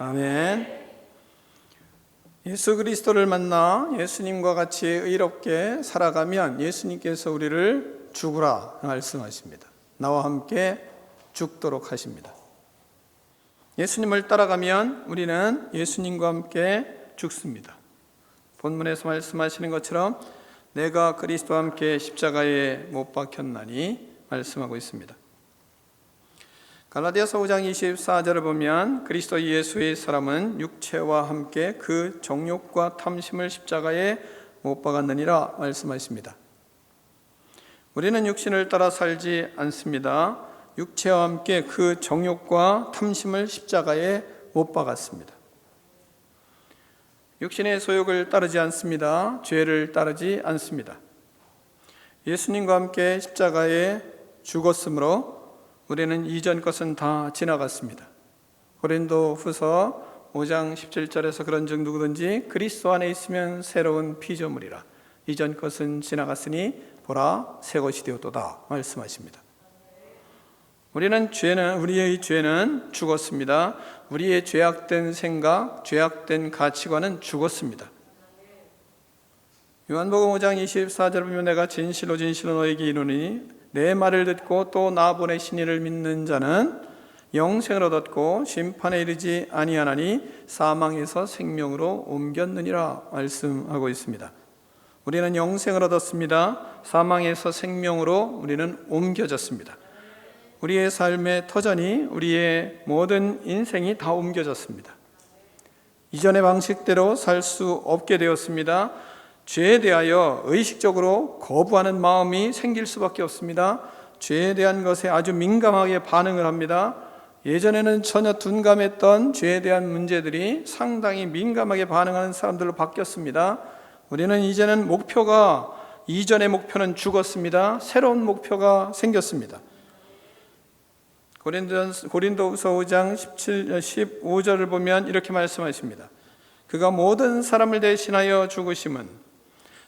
Speaker 1: 아멘. 예수 그리스도를 만나 예수님과 같이 의롭게 살아가면 예수님께서 우리를 죽으라 말씀하십니다. 나와 함께 죽도록 하십니다. 예수님을 따라가면 우리는 예수님과 함께 죽습니다. 본문에서 말씀하시는 것처럼 내가 그리스도와 함께 십자가에 못 박혔나니 말씀하고 있습니다. 갈라디아서 5장 24절을 보면 그리스도 예수의 사람은 육체와 함께 그 정욕과 탐심을 십자가에 못 박았느니라 말씀하십니다. 우리는 육신을 따라 살지 않습니다. 육체와 함께 그 정욕과 탐심을 십자가에 못 박았습니다. 육신의 소욕을 따르지 않습니다. 죄를 따르지 않습니다. 예수님과 함께 십자가에 죽었으므로 우리는 이전 것은 다 지나갔습니다. 고린도후서 5장 17절에서 그런즉 누구든지 그리스도 안에 있으면 새로운 피조물이라 이전 것은 지나갔으니 보라 새 것이 되었도다 말씀하십니다. 우리의 죄는 죽었습니다. 우리의 죄악된 생각, 죄악된 가치관은 죽었습니다. 요한복음 5장 24절 보면 내가 진실로 진실로 너에게 이르노니 내 말을 듣고 또 나 보내신 이를 믿는 자는 영생을 얻었고 심판에 이르지 아니하나니 사망에서 생명으로 옮겼느니라 말씀하고 있습니다. 우리는 영생을 얻었습니다. 사망에서 생명으로 우리는 옮겨졌습니다. 우리의 삶의 터전이, 우리의 모든 인생이 다 옮겨졌습니다. 이전의 방식대로 살 수 없게 되었습니다. 죄에 대하여 의식적으로 거부하는 마음이 생길 수밖에 없습니다. 죄에 대한 것에 아주 민감하게 반응을 합니다. 예전에는 전혀 둔감했던 죄에 대한 문제들이 상당히 민감하게 반응하는 사람들로 바뀌었습니다. 우리는 이제는 이전의 목표는 죽었습니다. 새로운 목표가 생겼습니다. 고린도후서 5장 15절을 보면 이렇게 말씀하십니다. 그가 모든 사람을 대신하여 죽으심은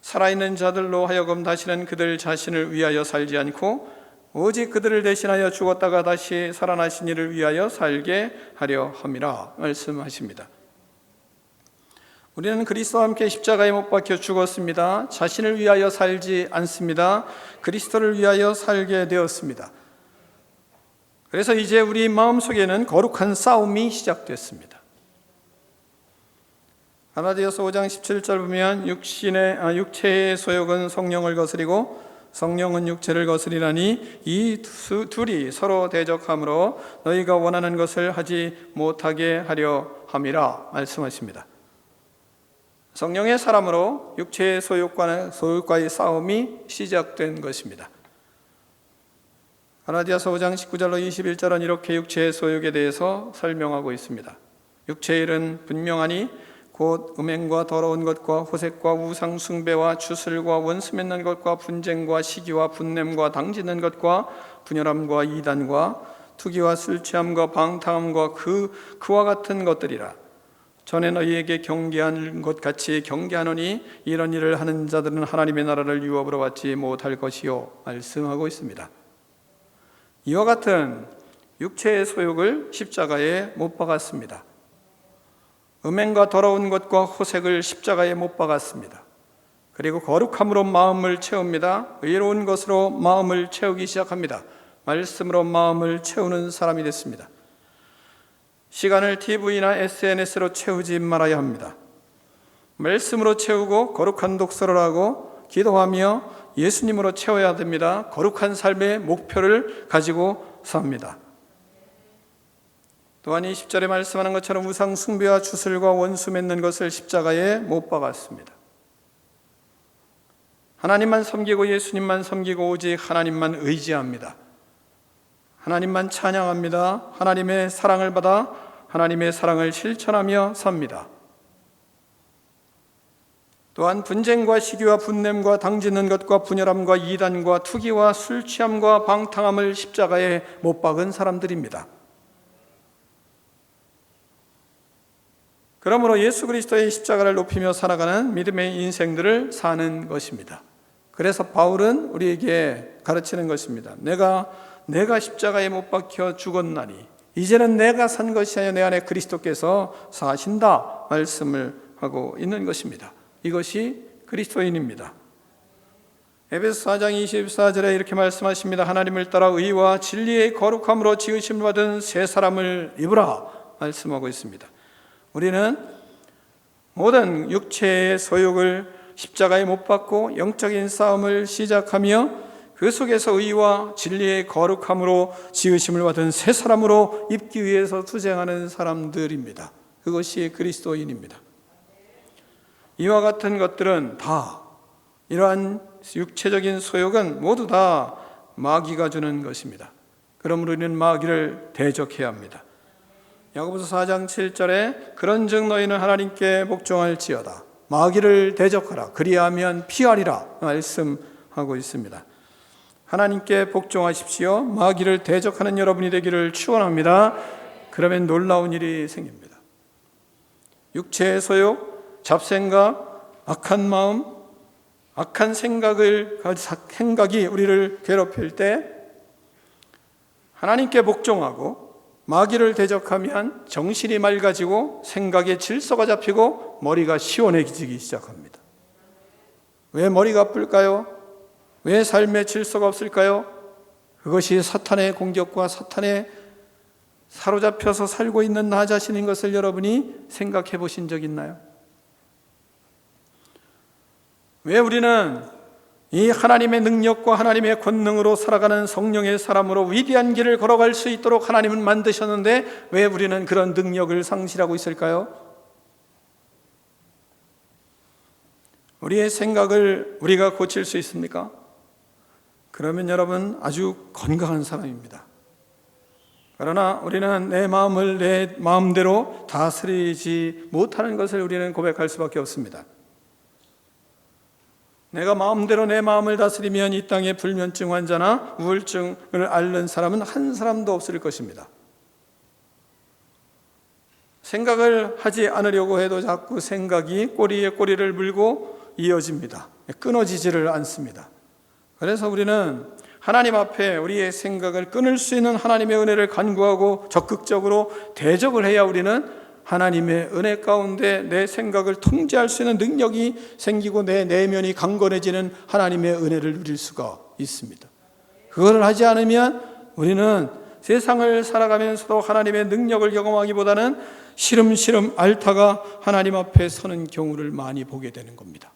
Speaker 1: 살아있는 자들로 하여금 다시는 그들 자신을 위하여 살지 않고 오직 그들을 대신하여 죽었다가 다시 살아나신 이를 위하여 살게 하려 함이라 말씀하십니다. 우리는 그리스도와 함께 십자가에 못 박혀 죽었습니다. 자신을 위하여 살지 않습니다. 그리스도를 위하여 살게 되었습니다. 그래서 이제 우리 마음속에는 거룩한 싸움이 시작됐습니다. 갈라디아서 5장 17절 보면 육체의 소욕은 성령을 거스리고 성령은 육체를 거스리나니 이 둘이 서로 대적하므로 너희가 원하는 것을 하지 못하게 하려 함이라 말씀하십니다. 성령의 사람으로 육체의 소욕과의 싸움이 시작된 것입니다. 갈라디아서 5장 19절로 21절은 이렇게 육체의 소욕에 대해서 설명하고 있습니다. 육체의 일은 분명하니 곧 음행과 더러운 것과 호색과 우상 숭배와 주술과 원수 맺는 것과 분쟁과 시기와 분냄과 당짓는 것과 분열함과 이단과 투기와 술 취함과 방탕함과 그와 같은 것들이라. 전에 너희에게 경계한 것 같이 경계하노니 이런 일을 하는 자들은 하나님의 나라를 유업으로 받지 못할 것이요 말씀하고 있습니다. 이와 같은 육체의 소욕을 십자가에 못 박았습니다. 음행과 더러운 것과 호색을 십자가에 못 박았습니다. 그리고 거룩함으로 마음을 채웁니다. 의로운 것으로 마음을 채우기 시작합니다. 말씀으로 마음을 채우는 사람이 됐습니다. 시간을 TV나 SNS로 채우지 말아야 합니다. 말씀으로 채우고 거룩한 독서를 하고 기도하며 예수님으로 채워야 됩니다. 거룩한 삶의 목표를 가지고 삽니다. 또한 20절에 말씀하는 것처럼 우상 숭배와 주술과 원수 맺는 것을 십자가에 못 박았습니다. 하나님만 섬기고 예수님만 섬기고 오직 하나님만 의지합니다. 하나님만 찬양합니다. 하나님의 사랑을 받아 하나님의 사랑을 실천하며 삽니다. 또한 분쟁과 시기와 분냄과 당짓는 것과 분열함과 이단과 투기와 술 취함과 방탕함을 십자가에 못 박은 사람들입니다. 그러므로 예수 그리스도의 십자가를 높이며 살아가는 믿음의 인생들을 사는 것입니다. 그래서 바울은 우리에게 가르치는 것입니다. 내가 십자가에 못 박혀 죽었나니 이제는 내가 산 것이 아니라 내 안에 그리스도께서 사신다 말씀을 하고 있는 것입니다. 이것이 그리스도인입니다. 에베소 4장 24절에 이렇게 말씀하십니다. 하나님을 따라 의와 진리의 거룩함으로 지으심을 받은 새 사람을 입으라 말씀하고 있습니다. 우리는 모든 육체의 소욕을 십자가에 못 박고 영적인 싸움을 시작하며 그 속에서 의와 진리의 거룩함으로 지으심을 받은 새 사람으로 입기 위해서 투쟁하는 사람들입니다. 그것이 그리스도인입니다. 이와 같은 것들은 다 이러한 육체적인 소욕은 모두 다 마귀가 주는 것입니다. 그러므로 우리는 마귀를 대적해야 합니다. 야고보서 4장 7절에 그런즉 너희는 하나님께 복종할지어다 마귀를 대적하라 그리하면 피하리라 말씀하고 있습니다. 하나님께 복종하십시오. 마귀를 대적하는 여러분이 되기를 축원합니다. 그러면 놀라운 일이 생깁니다. 육체의 소욕, 잡생각, 악한 마음, 악한 생각이 우리를 괴롭힐 때 하나님께 복종하고 마귀를 대적하면 정신이 맑아지고 생각에 질서가 잡히고 머리가 시원해지기 시작합니다. 왜 머리가 아플까요? 왜 삶에 질서가 없을까요? 그것이 사탄의 공격과 사탄에 사로잡혀서 살고 있는 나 자신인 것을 여러분이 생각해 보신 적 있나요? 왜 우리는 이 하나님의 능력과 하나님의 권능으로 살아가는 성령의 사람으로 위대한 길을 걸어갈 수 있도록 하나님은 만드셨는데 왜 우리는 그런 능력을 상실하고 있을까요? 우리의 생각을 우리가 고칠 수 있습니까? 그러면 여러분 아주 건강한 사람입니다. 그러나 우리는 내 마음을 내 마음대로 다스리지 못하는 것을 우리는 고백할 수밖에 없습니다. 내가 마음대로 내 마음을 다스리면 이 땅에 불면증 환자나 우울증을 앓는 사람은 한 사람도 없을 것입니다. 생각을 하지 않으려고 해도 자꾸 생각이 꼬리에 꼬리를 물고 이어집니다. 끊어지지를 않습니다. 그래서 우리는 하나님 앞에 우리의 생각을 끊을 수 있는 하나님의 은혜를 간구하고 적극적으로 대적을 해야 우리는 하나님의 은혜 가운데 내 생각을 통제할 수 있는 능력이 생기고 내 내면이 강건해지는 하나님의 은혜를 누릴 수가 있습니다. 그걸 하지 않으면 우리는 세상을 살아가면서도 하나님의 능력을 경험하기보다는 시름시름 앓다가 하나님 앞에 서는 경우를 많이 보게 되는 겁니다.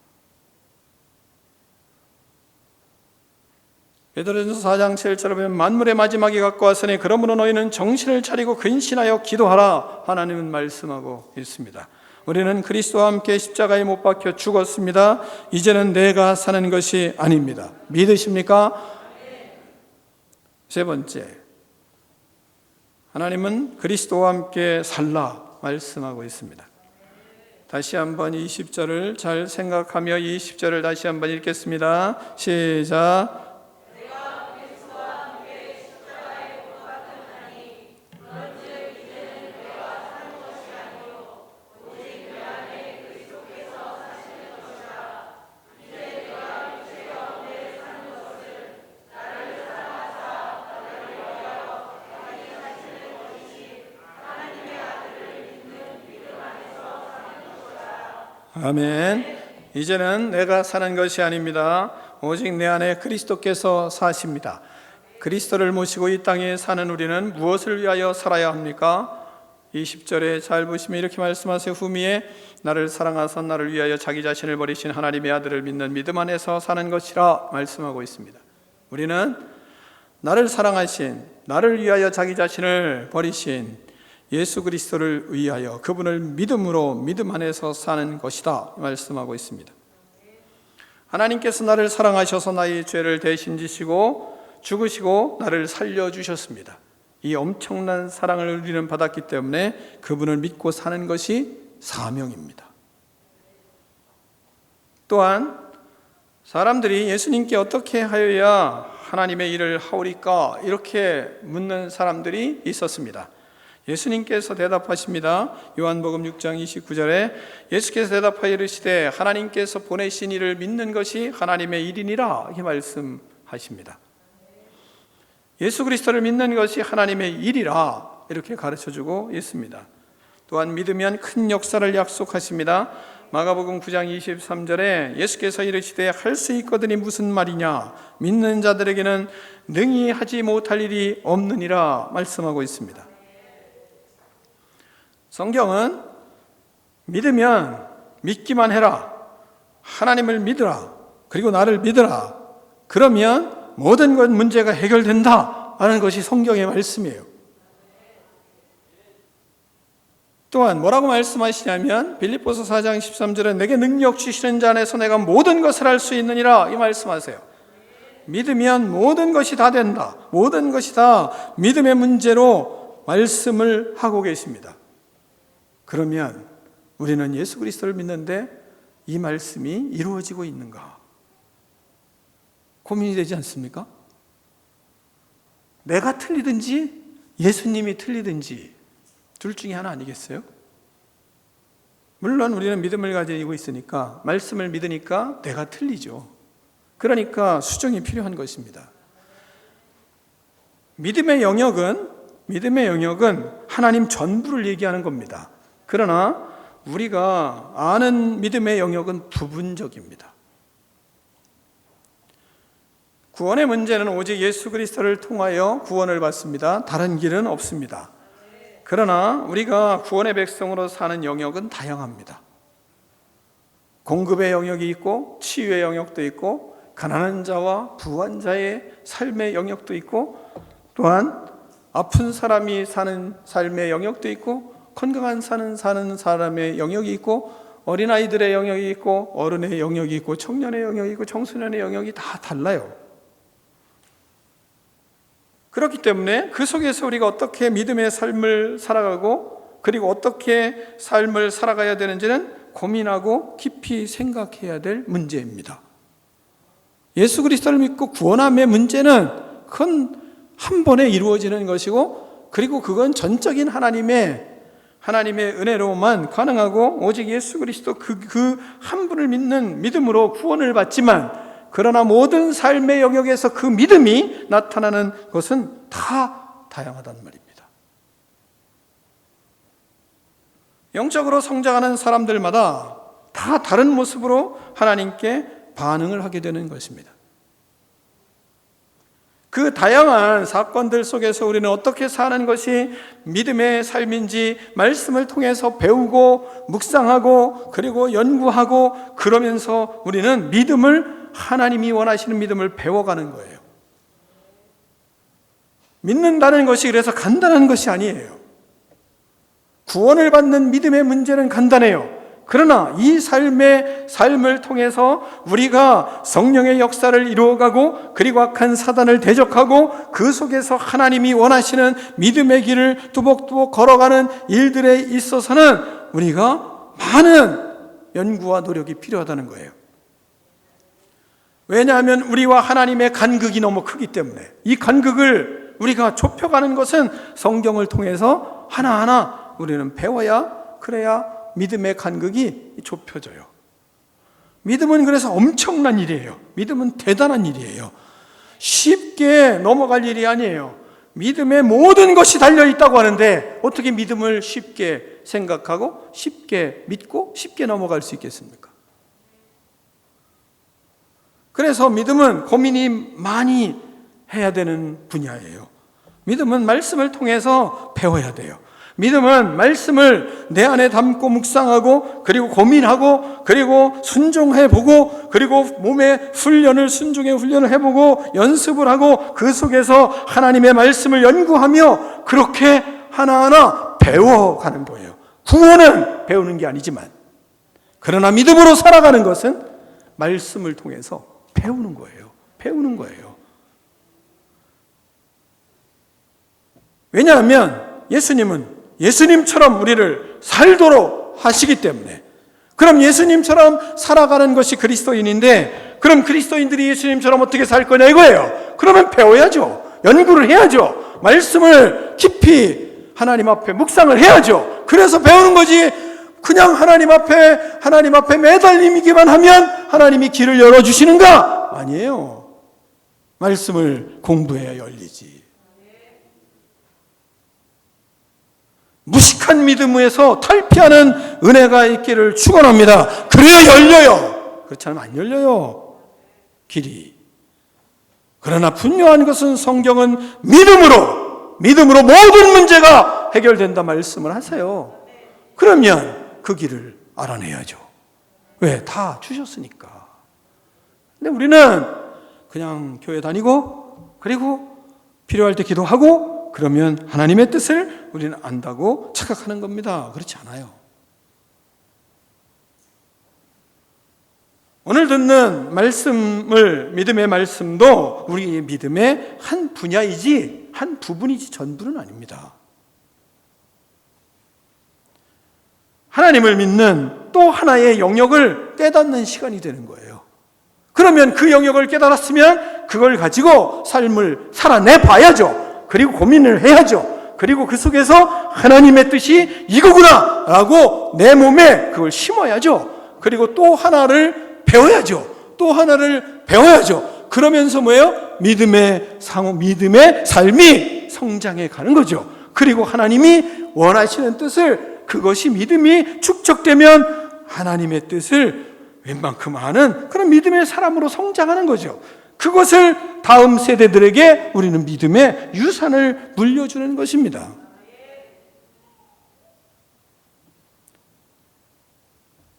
Speaker 1: 베드로전서 4장 7절에 보면 만물의 마지막이 가까웠으니 그러므로 너희는 정신을 차리고 근신하여 기도하라 하나님은 말씀하고 있습니다. 우리는 그리스도와 함께 십자가에 못 박혀 죽었습니다. 이제는 내가 사는 것이 아닙니다. 믿으십니까? 세 번째, 하나님은 그리스도와 함께 살라 말씀하고 있습니다. 다시 한번 20절을 잘 생각하며 20절을 다시 한번 읽겠습니다. 시작. 아멘. 이제는 내가 사는 것이 아닙니다. 오직 내 안에 그리스도께서 사십니다. 그리스도를 모시고 이 땅에 사는 우리는 무엇을 위하여 살아야 합니까? 20절에 잘 보시면 이렇게 말씀하세요. 후미에 나를 사랑하사 나를 위하여 자기 자신을 버리신 하나님의 아들을 믿는 믿음 안에서 사는 것이라 말씀하고 있습니다. 우리는 나를 사랑하신, 나를 위하여 자기 자신을 버리신 예수 그리스도를 위하여 그분을 믿음으로 믿음 안에서 사는 것이다 말씀하고 있습니다. 하나님께서 나를 사랑하셔서 나의 죄를 대신 지시고 죽으시고 나를 살려주셨습니다. 이 엄청난 사랑을 우리는 받았기 때문에 그분을 믿고 사는 것이 사명입니다. 또한 사람들이 예수님께 어떻게 하여야 하나님의 일을 하오리까 이렇게 묻는 사람들이 있었습니다. 예수님께서 대답하십니다. 요한복음 6장 29절에 예수께서 대답하여 이르시되 하나님께서 보내신 이를 믿는 것이 하나님의 일이니라 이렇게 말씀하십니다. 예수 그리스도를 믿는 것이 하나님의 일이라 이렇게 가르쳐주고 있습니다. 또한 믿으면 큰 역사를 약속하십니다. 마가복음 9장 23절에 예수께서 이르시되 할 수 있거든이 무슨 말이냐 믿는 자들에게는 능히 하지 못할 일이 없느니라 말씀하고 있습니다. 성경은 믿으면 믿기만 해라, 하나님을 믿으라, 그리고 나를 믿으라, 그러면 모든 것 문제가 해결된다 하는 것이 성경의 말씀이에요. 또한 뭐라고 말씀하시냐면 빌립보서 4장 13절에 내게 능력 주시는 자 안에서 내가 모든 것을 할 수 있느니라 이 말씀하세요. 믿으면 모든 것이 다 된다, 모든 것이 다 믿음의 문제로 말씀을 하고 계십니다. 그러면 우리는 예수 그리스도를 믿는데 이 말씀이 이루어지고 있는가? 고민이 되지 않습니까? 내가 틀리든지 예수님이 틀리든지 둘 중에 하나 아니겠어요? 물론 우리는 믿음을 가지고 있으니까 말씀을 믿으니까 내가 틀리죠. 그러니까 수정이 필요한 것입니다. 믿음의 영역은 하나님 전부를 얘기하는 겁니다. 그러나 우리가 아는 믿음의 영역은 부분적입니다. 구원의 문제는 오직 예수 그리스도를 통하여 구원을 받습니다. 다른 길은 없습니다. 그러나 우리가 구원의 백성으로 사는 영역은 다양합니다. 공급의 영역이 있고 치유의 영역도 있고 가난한 자와 부한 자의 삶의 영역도 있고 또한 아픈 사람이 사는 삶의 영역도 있고 건강한 사는 사람의 영역이 있고 어린아이들의 영역이 있고 어른의 영역이 있고 청년의 영역이 있고 청소년의 영역이 다 달라요. 그렇기 때문에 그 속에서 우리가 어떻게 믿음의 삶을 살아가고 그리고 어떻게 삶을 살아가야 되는지는 고민하고 깊이 생각해야 될 문제입니다. 예수 그리스도를 믿고 구원함의 문제는 그건 한 번에 이루어지는 것이고 그리고 그건 전적인 하나님의 은혜로만 가능하고 오직 예수 그리스도 그 한 분을 믿는 믿음으로 구원을 받지만 그러나 모든 삶의 영역에서 그 믿음이 나타나는 것은 다 다양하단 말입니다. 영적으로 성장하는 사람들마다 다 다른 모습으로 하나님께 반응을 하게 되는 것입니다. 그 다양한 사건들 속에서 우리는 어떻게 사는 것이 믿음의 삶인지 말씀을 통해서 배우고 묵상하고 그리고 연구하고 그러면서 우리는 믿음을, 하나님이 원하시는 믿음을 배워가는 거예요. 믿는다는 것이 그래서 간단한 것이 아니에요. 구원을 받는 믿음의 문제는 간단해요. 그러나 이 삶을 통해서 우리가 성령의 역사를 이루어가고 그리고 악한 사단을 대적하고 그 속에서 하나님이 원하시는 믿음의 길을 뚜벅뚜벅 걸어가는 일들에 있어서는 우리가 많은 연구와 노력이 필요하다는 거예요. 왜냐하면 우리와 하나님의 간극이 너무 크기 때문에 이 간극을 우리가 좁혀가는 것은 성경을 통해서 하나하나 우리는 배워야, 그래야 믿음의 간극이 좁혀져요. 믿음은 그래서 엄청난 일이에요. 믿음은 대단한 일이에요. 쉽게 넘어갈 일이 아니에요. 믿음에 모든 것이 달려있다고 하는데 어떻게 믿음을 쉽게 생각하고 쉽게 믿고 쉽게 넘어갈 수 있겠습니까? 그래서 믿음은 고민이 많이 해야 되는 분야예요. 믿음은 말씀을 통해서 배워야 돼요. 믿음은 말씀을 내 안에 담고 묵상하고 그리고 고민하고 그리고 순종해보고 그리고 몸의 훈련을, 순종의 훈련을 해보고 연습을 하고 그 속에서 하나님의 말씀을 연구하며 그렇게 하나하나 배워가는 거예요. 구원은 배우는 게 아니지만, 그러나 믿음으로 살아가는 것은 말씀을 통해서 배우는 거예요. 배우는 거예요. 왜냐하면 예수님처럼 우리를 살도록 하시기 때문에. 그럼 예수님처럼 살아가는 것이 그리스도인인데, 그럼 그리스도인들이 예수님처럼 어떻게 살 거냐 이거예요. 그러면 배워야죠. 연구를 해야죠. 말씀을 깊이 하나님 앞에 묵상을 해야죠. 그래서 배우는 거지. 그냥 하나님 앞에 매달리기만 하면 하나님이 길을 열어주시는가? 아니에요. 말씀을 공부해야 열리지. 무식한 믿음에서 탈피하는 은혜가 있기를 축원합니다. 그래야 열려요. 그렇지 않으면 안 열려요, 길이. 그러나 분명한 것은 성경은 믿음으로 모든 문제가 해결된다 말씀을 하세요. 그러면 그 길을 알아내야죠. 왜? 다 주셨으니까. 근데 우리는 그냥 교회 다니고 그리고 필요할 때 기도하고 그러면 하나님의 뜻을 우리는 안다고 착각하는 겁니다. 그렇지 않아요. 오늘 듣는 말씀을, 믿음의 말씀도 우리의 믿음의 한 분야이지, 한 부분이지 전부는 아닙니다. 하나님을 믿는 또 하나의 영역을 깨닫는 시간이 되는 거예요. 그러면 그 영역을 깨달았으면 그걸 가지고 삶을 살아내 봐야죠. 그리고 고민을 해야죠. 그리고 그 속에서 하나님의 뜻이 이거구나 라고 내 몸에 그걸 심어야죠. 그리고 또 하나를 배워야죠. 또 하나를 배워야죠. 그러면서 뭐예요? 믿음의 삶이 성장해 가는 거죠. 그리고 하나님이 원하시는 뜻을, 그것이 믿음이 축적되면 하나님의 뜻을 웬만큼 아는 그런 믿음의 사람으로 성장하는 거죠. 그것을 다음 세대들에게 우리는 믿음의 유산을 물려주는 것입니다.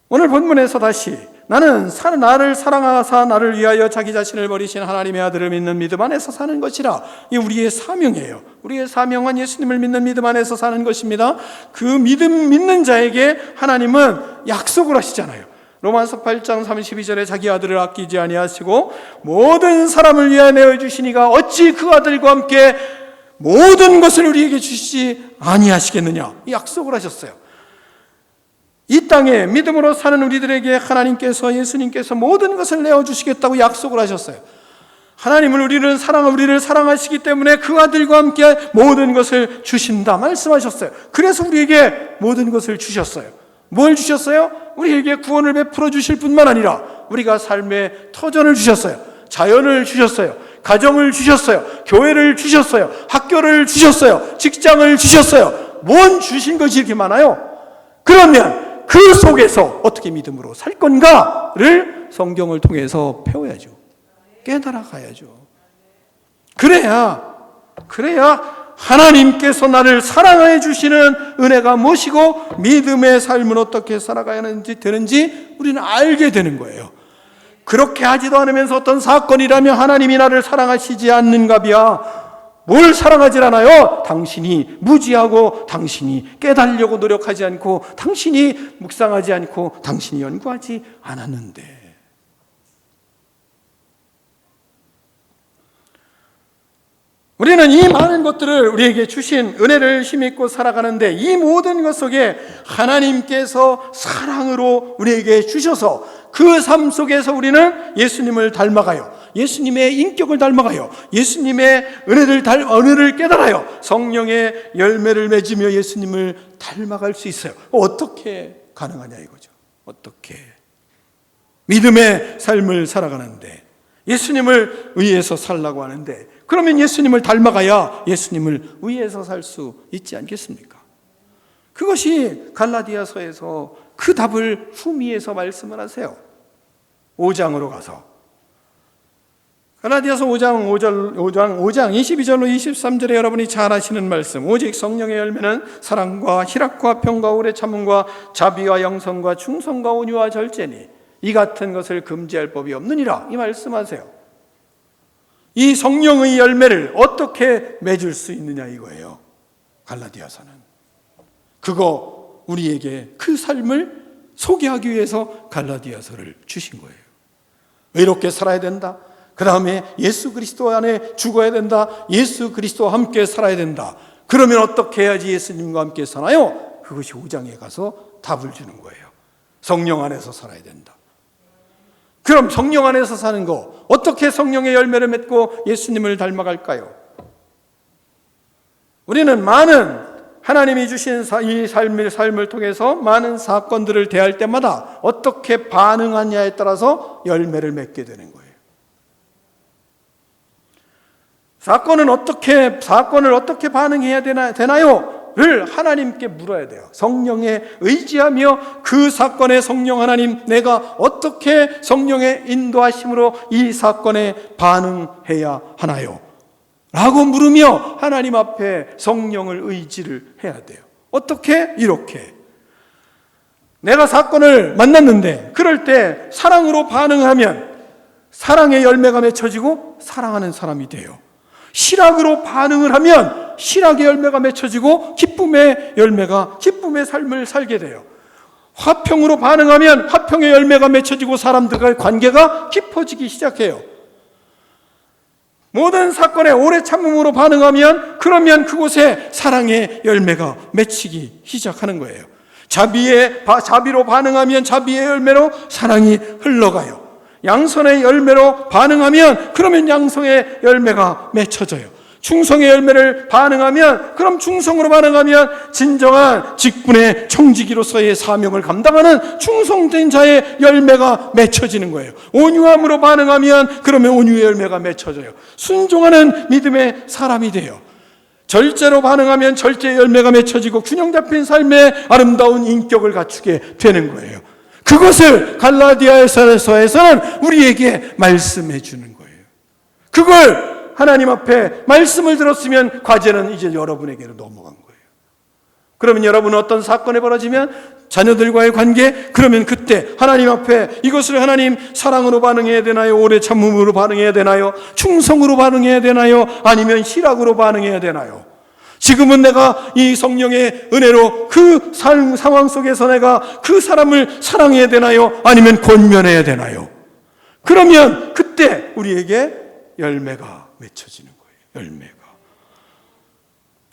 Speaker 1: 오늘 본문에서 다시 나를 사랑하사 나를 위하여 자기 자신을 버리신 하나님의 아들을 믿는 믿음 안에서 사는 것이라. 이 우리의 사명이에요. 우리의 사명은 예수님을 믿는 믿음 안에서 사는 것입니다. 그 믿음 믿는 자에게 하나님은 약속을 하시잖아요. 로마서 8장 32절에 자기 아들을 아끼지 아니하시고 모든 사람을 위하여 내어주시니가 어찌 그 아들과 함께 모든 것을 우리에게 주시지 아니하시겠느냐, 이 약속을 하셨어요. 이 땅에 믿음으로 사는 우리들에게 하나님께서, 예수님께서 모든 것을 내어주시겠다고 약속을 하셨어요. 하나님은 우리를 사랑하시기 때문에 그 아들과 함께 모든 것을 주신다 말씀하셨어요. 그래서 우리에게 모든 것을 주셨어요. 뭘 주셨어요? 우리에게 구원을 베풀어 주실 뿐만 아니라 우리가 삶의 터전을 주셨어요. 자연을 주셨어요. 가정을 주셨어요. 교회를 주셨어요. 학교를 주셨어요. 직장을 주셨어요. 뭔 주신 것이 이렇게 많아요? 그러면 그 속에서 어떻게 믿음으로 살 건가를 성경을 통해서 배워야죠. 깨달아 가야죠. 그래야 하나님께서 나를 사랑해 주시는 은혜가 무엇이고 믿음의 삶은 어떻게 살아가야 되는지 우리는 알게 되는 거예요. 그렇게 하지도 않으면서 어떤 사건이라면 하나님이 나를 사랑하시지 않는가비야. 뭘 사랑하질 않아요? 당신이 무지하고 당신이 깨달으려고 노력하지 않고 당신이 묵상하지 않고 당신이 연구하지 않았는데. 우리는 이 많은 것들을 우리에게 주신 은혜를 힘입고 살아가는데 이 모든 것 속에 하나님께서 사랑으로 우리에게 주셔서 그 삶 속에서 우리는 예수님을 닮아가요. 예수님의 인격을 닮아가요. 예수님의 은혜를 깨달아요. 성령의 열매를 맺으며 예수님을 닮아갈 수 있어요. 어떻게 가능하냐 이거죠. 어떻게 믿음의 삶을 살아가는데 예수님을 의해서 살라고 하는데 그러면 예수님을 닮아가야 예수님을 의해서 살 수 있지 않겠습니까? 그것이 갈라디아서에서 그 답을 후미에서 말씀을 하세요. 5장으로 가서 갈라디아서 5장 22절로 23절에 여러분이 잘 아시는 말씀. 오직 성령의 열매는 사랑과 희락과 평과 오래 참음과 자비와 영성과 충성과 온유와 절제니 이 같은 것을 금지할 법이 없느니라. 이 말씀하세요. 이 성령의 열매를 어떻게 맺을 수 있느냐 이거예요. 갈라디아서는 그거 우리에게 그 삶을 소개하기 위해서 갈라디아서를 주신 거예요. 의롭게 살아야 된다. 그 다음에 예수 그리스도 안에 죽어야 된다. 예수 그리스도와 함께 살아야 된다. 그러면 어떻게 해야지 예수님과 함께 사나요? 그것이 5장에 가서 답을 주는 거예요. 성령 안에서 살아야 된다. 그럼 성령 안에서 사는 거 어떻게 성령의 열매를 맺고 예수님을 닮아갈까요? 우리는 많은 하나님이 주신 이 삶을 통해서 많은 사건들을 대할 때마다 어떻게 반응하냐에 따라서 열매를 맺게 되는 거예요. 사건을 어떻게 반응해야 되나요? 를 하나님께 물어야 돼요. 성령에 의지하며 그 사건의 성령 하나님, 내가 어떻게 성령의 인도하심으로 이 사건에 반응해야 하나요? 라고 물으며 하나님 앞에 성령을 의지를 해야 돼요. 어떻게? 이렇게. 내가 사건을 만났는데 그럴 때 사랑으로 반응하면 사랑의 열매가 맺혀지고 사랑하는 사람이 돼요. 실학으로 반응을 하면 실학의 열매가 맺혀지고 기쁨의 삶을 살게 돼요. 화평으로 반응하면 화평의 열매가 맺혀지고 사람들과의 관계가 깊어지기 시작해요. 모든 사건에 오래 참음으로 반응하면 그러면 그곳에 사랑의 열매가 맺히기 시작하는 거예요. 자비로 반응하면 자비의 열매로 사랑이 흘러가요. 양선의 열매로 반응하면 그러면 양성의 열매가 맺혀져요. 충성의 열매를 반응하면 그럼 충성으로 반응하면 진정한 직분의 청지기로서의 사명을 감당하는 충성된 자의 열매가 맺혀지는 거예요. 온유함으로 반응하면 그러면 온유의 열매가 맺혀져요. 순종하는 믿음의 사람이 돼요. 절제로 반응하면 절제의 열매가 맺혀지고 균형 잡힌 삶의 아름다운 인격을 갖추게 되는 거예요. 그것을 갈라디아서에서는 우리에게 말씀해 주는 거예요. 그걸 하나님 앞에 말씀을 들었으면 과제는 이제 여러분에게로 넘어간 거예요. 그러면 여러분은 어떤 사건이 벌어지면 자녀들과의 관계, 그러면 그때 하나님 앞에 이것을 하나님 사랑으로 반응해야 되나요? 오래 참음으로 반응해야 되나요? 충성으로 반응해야 되나요? 아니면 희락으로 반응해야 되나요? 지금은 내가 이 성령의 은혜로 그 상황 속에서 내가 그 사람을 사랑해야 되나요? 아니면 권면해야 되나요? 그러면 그때 우리에게 열매가 맺혀지는 거예요. 열매가.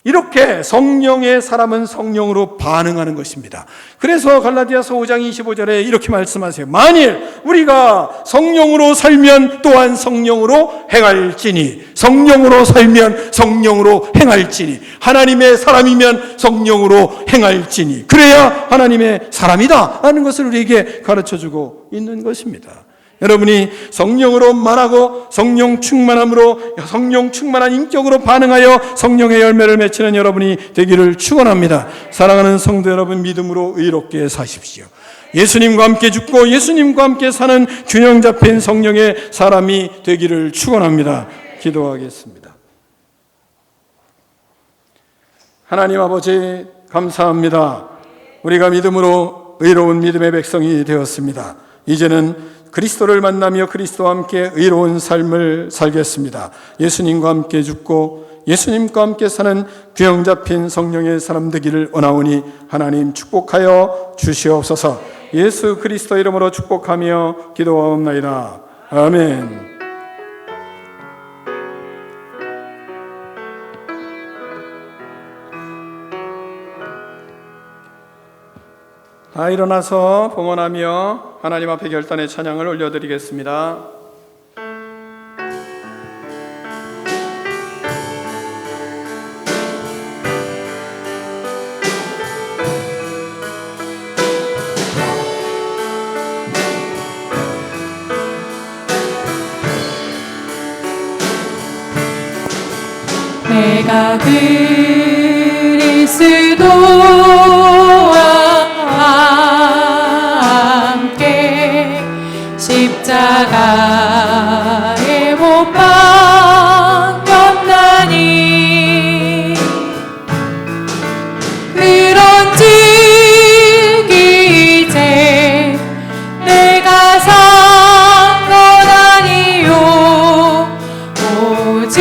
Speaker 1: 이렇게 성령의 사람은 성령으로 반응하는 것입니다. 그래서 갈라디아서 5장 25절에 이렇게 말씀하세요. 만일 우리가 성령으로 살면 또한 성령으로 행할지니, 성령으로 살면 성령으로 행할지니, 하나님의 사람이면 성령으로 행할지니, 그래야 하나님의 사람이다 라는 것을 우리에게 가르쳐주고 있는 것입니다. 여러분이 성령으로 말하고 성령 충만함으로 성령 충만한 인격으로 반응하여 성령의 열매를 맺히는 여러분이 되기를 축원합니다. 사랑하는 성도 여러분, 믿음으로 의롭게 사십시오. 예수님과 함께 죽고 예수님과 함께 사는 균형 잡힌 성령의 사람이 되기를 축원합니다. 기도하겠습니다. 하나님 아버지, 감사합니다. 우리가 믿음으로 의로운 믿음의 백성이 되었습니다. 이제는 그리스도를 만나며 그리스도와 함께 의로운 삶을 살겠습니다. 예수님과 함께 죽고 예수님과 함께 사는 균형 잡힌 성령의 사람 되기를 원하오니 하나님 축복하여 주시옵소서. 예수 그리스도 이름으로 축복하며 기도하옵나이다. 아멘. 다 일어나서 봉헌하며 하나님 앞에 결단의 찬양을 올려드리겠습니다.
Speaker 3: 내가 그리스도와 함께 십자가에 못 박혔나니 그런즉 이제 내가 산 건 아니요 오직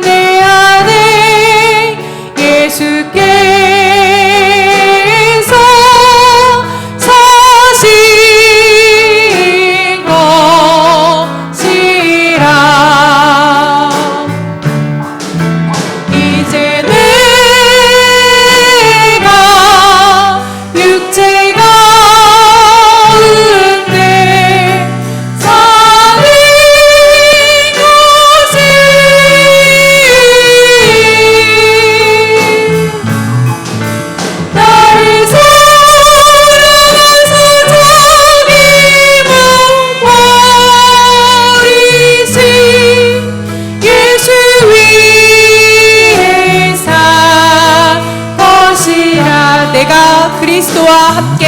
Speaker 3: 내 안에 예수께서 사신 것이라. 이제 내가 육체가 은데 사는 것이 나를 사랑하사 자기 몸 버리신 예수 위에 산 것이라. 내가 그리스도와 함께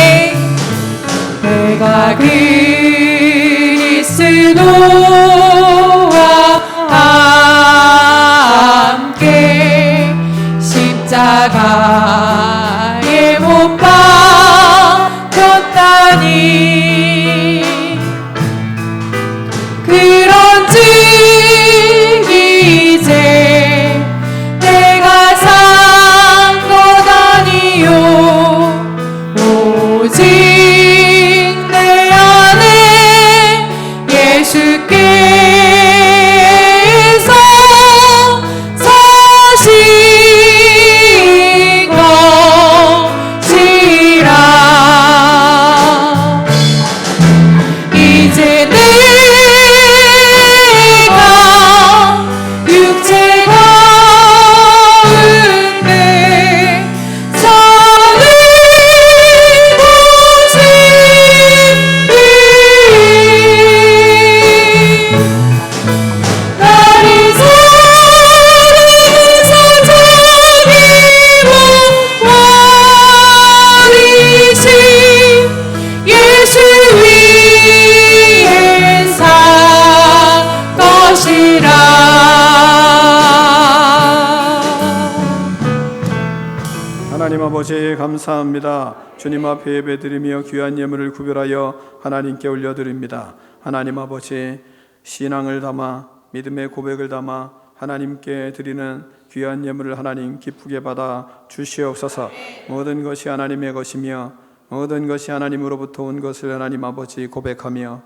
Speaker 3: 함께 십자가에 못 박혔다니 그런즉 이제 내가 산 것 아니요 오직 내 안에 예수께서 사신 것이라. 이제 내가 육체가 은데 사는 것이 나를 사랑하사 자기 몸 버리신 예수 위에 산 것이라.
Speaker 1: 하나님 아버지, 감사합니다. 주님 앞에 예배드리며 귀한 예물을 구별하여 하나님께 올려드립니다. 하나님 아버지, 신앙을 담아 믿음의 고백을 담아 하나님께 드리는 귀한 예물을 하나님 기쁘게 받아 주시옵소서. 모든 것이 하나님의 것이며 모든 것이 하나님으로부터 온 것을 하나님 아버지 고백하며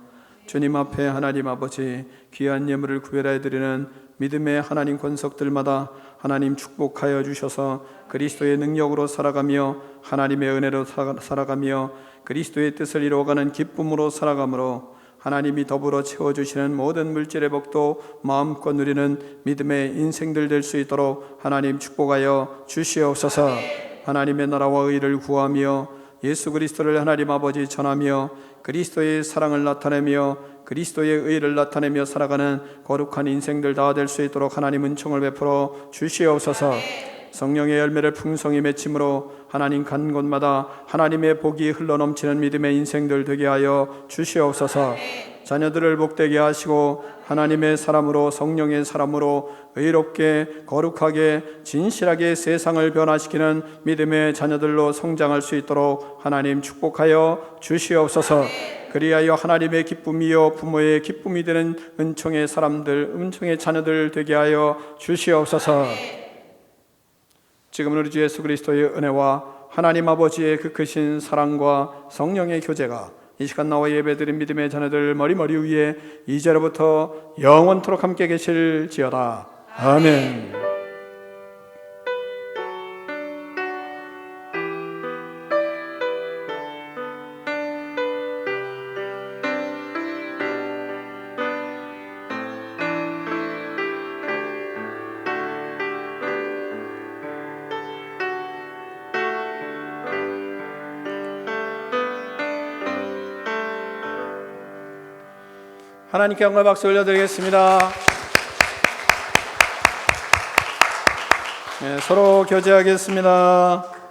Speaker 1: 주님 앞에 하나님 아버지 귀한 예물을 구별해 드리는 믿음의 하나님 권속들마다 하나님 축복하여 주셔서 그리스도의 능력으로 살아가며 하나님의 은혜로 살아가며 그리스도의 뜻을 이루어가는 기쁨으로 살아가므로 하나님이 더불어 채워주시는 모든 물질의 복도 마음껏 누리는 믿음의 인생들 될 수 있도록 하나님 축복하여 주시옵소서. 하나님의 나라와 의를 구하며 예수 그리스도를 하나님 아버지 전하며 그리스도의 사랑을 나타내며 그리스도의 의를 나타내며 살아가는 거룩한 인생들 다 될 수 있도록 하나님 은총을 베풀어 주시옵소서. 성령의 열매를 풍성히 맺힘으로 하나님 간 곳마다 하나님의 복이 흘러넘치는 믿음의 인생들 되게 하여 주시옵소서. 자녀들을 복되게 하시고 하나님의 사람으로 성령의 사람으로 의롭게 거룩하게 진실하게 세상을 변화시키는 믿음의 자녀들로 성장할 수 있도록 하나님 축복하여 주시옵소서. 그리하여 하나님의 기쁨이요 부모의 기쁨이 되는 은총의 사람들, 은총의 자녀들 되게 하여 주시옵소서. 지금은 우리 주 예수 그리스도의 은혜와 하나님 아버지의 그 크신 사랑과 성령의 교제가 이 시간 나와 예배드린 믿음의 자녀들 머리머리 위에 이제로부터 영원토록 함께 계실지어다. 아멘. 하나님께 영광 박수 올려드리겠습니다. 네, 서로 교제하겠습니다.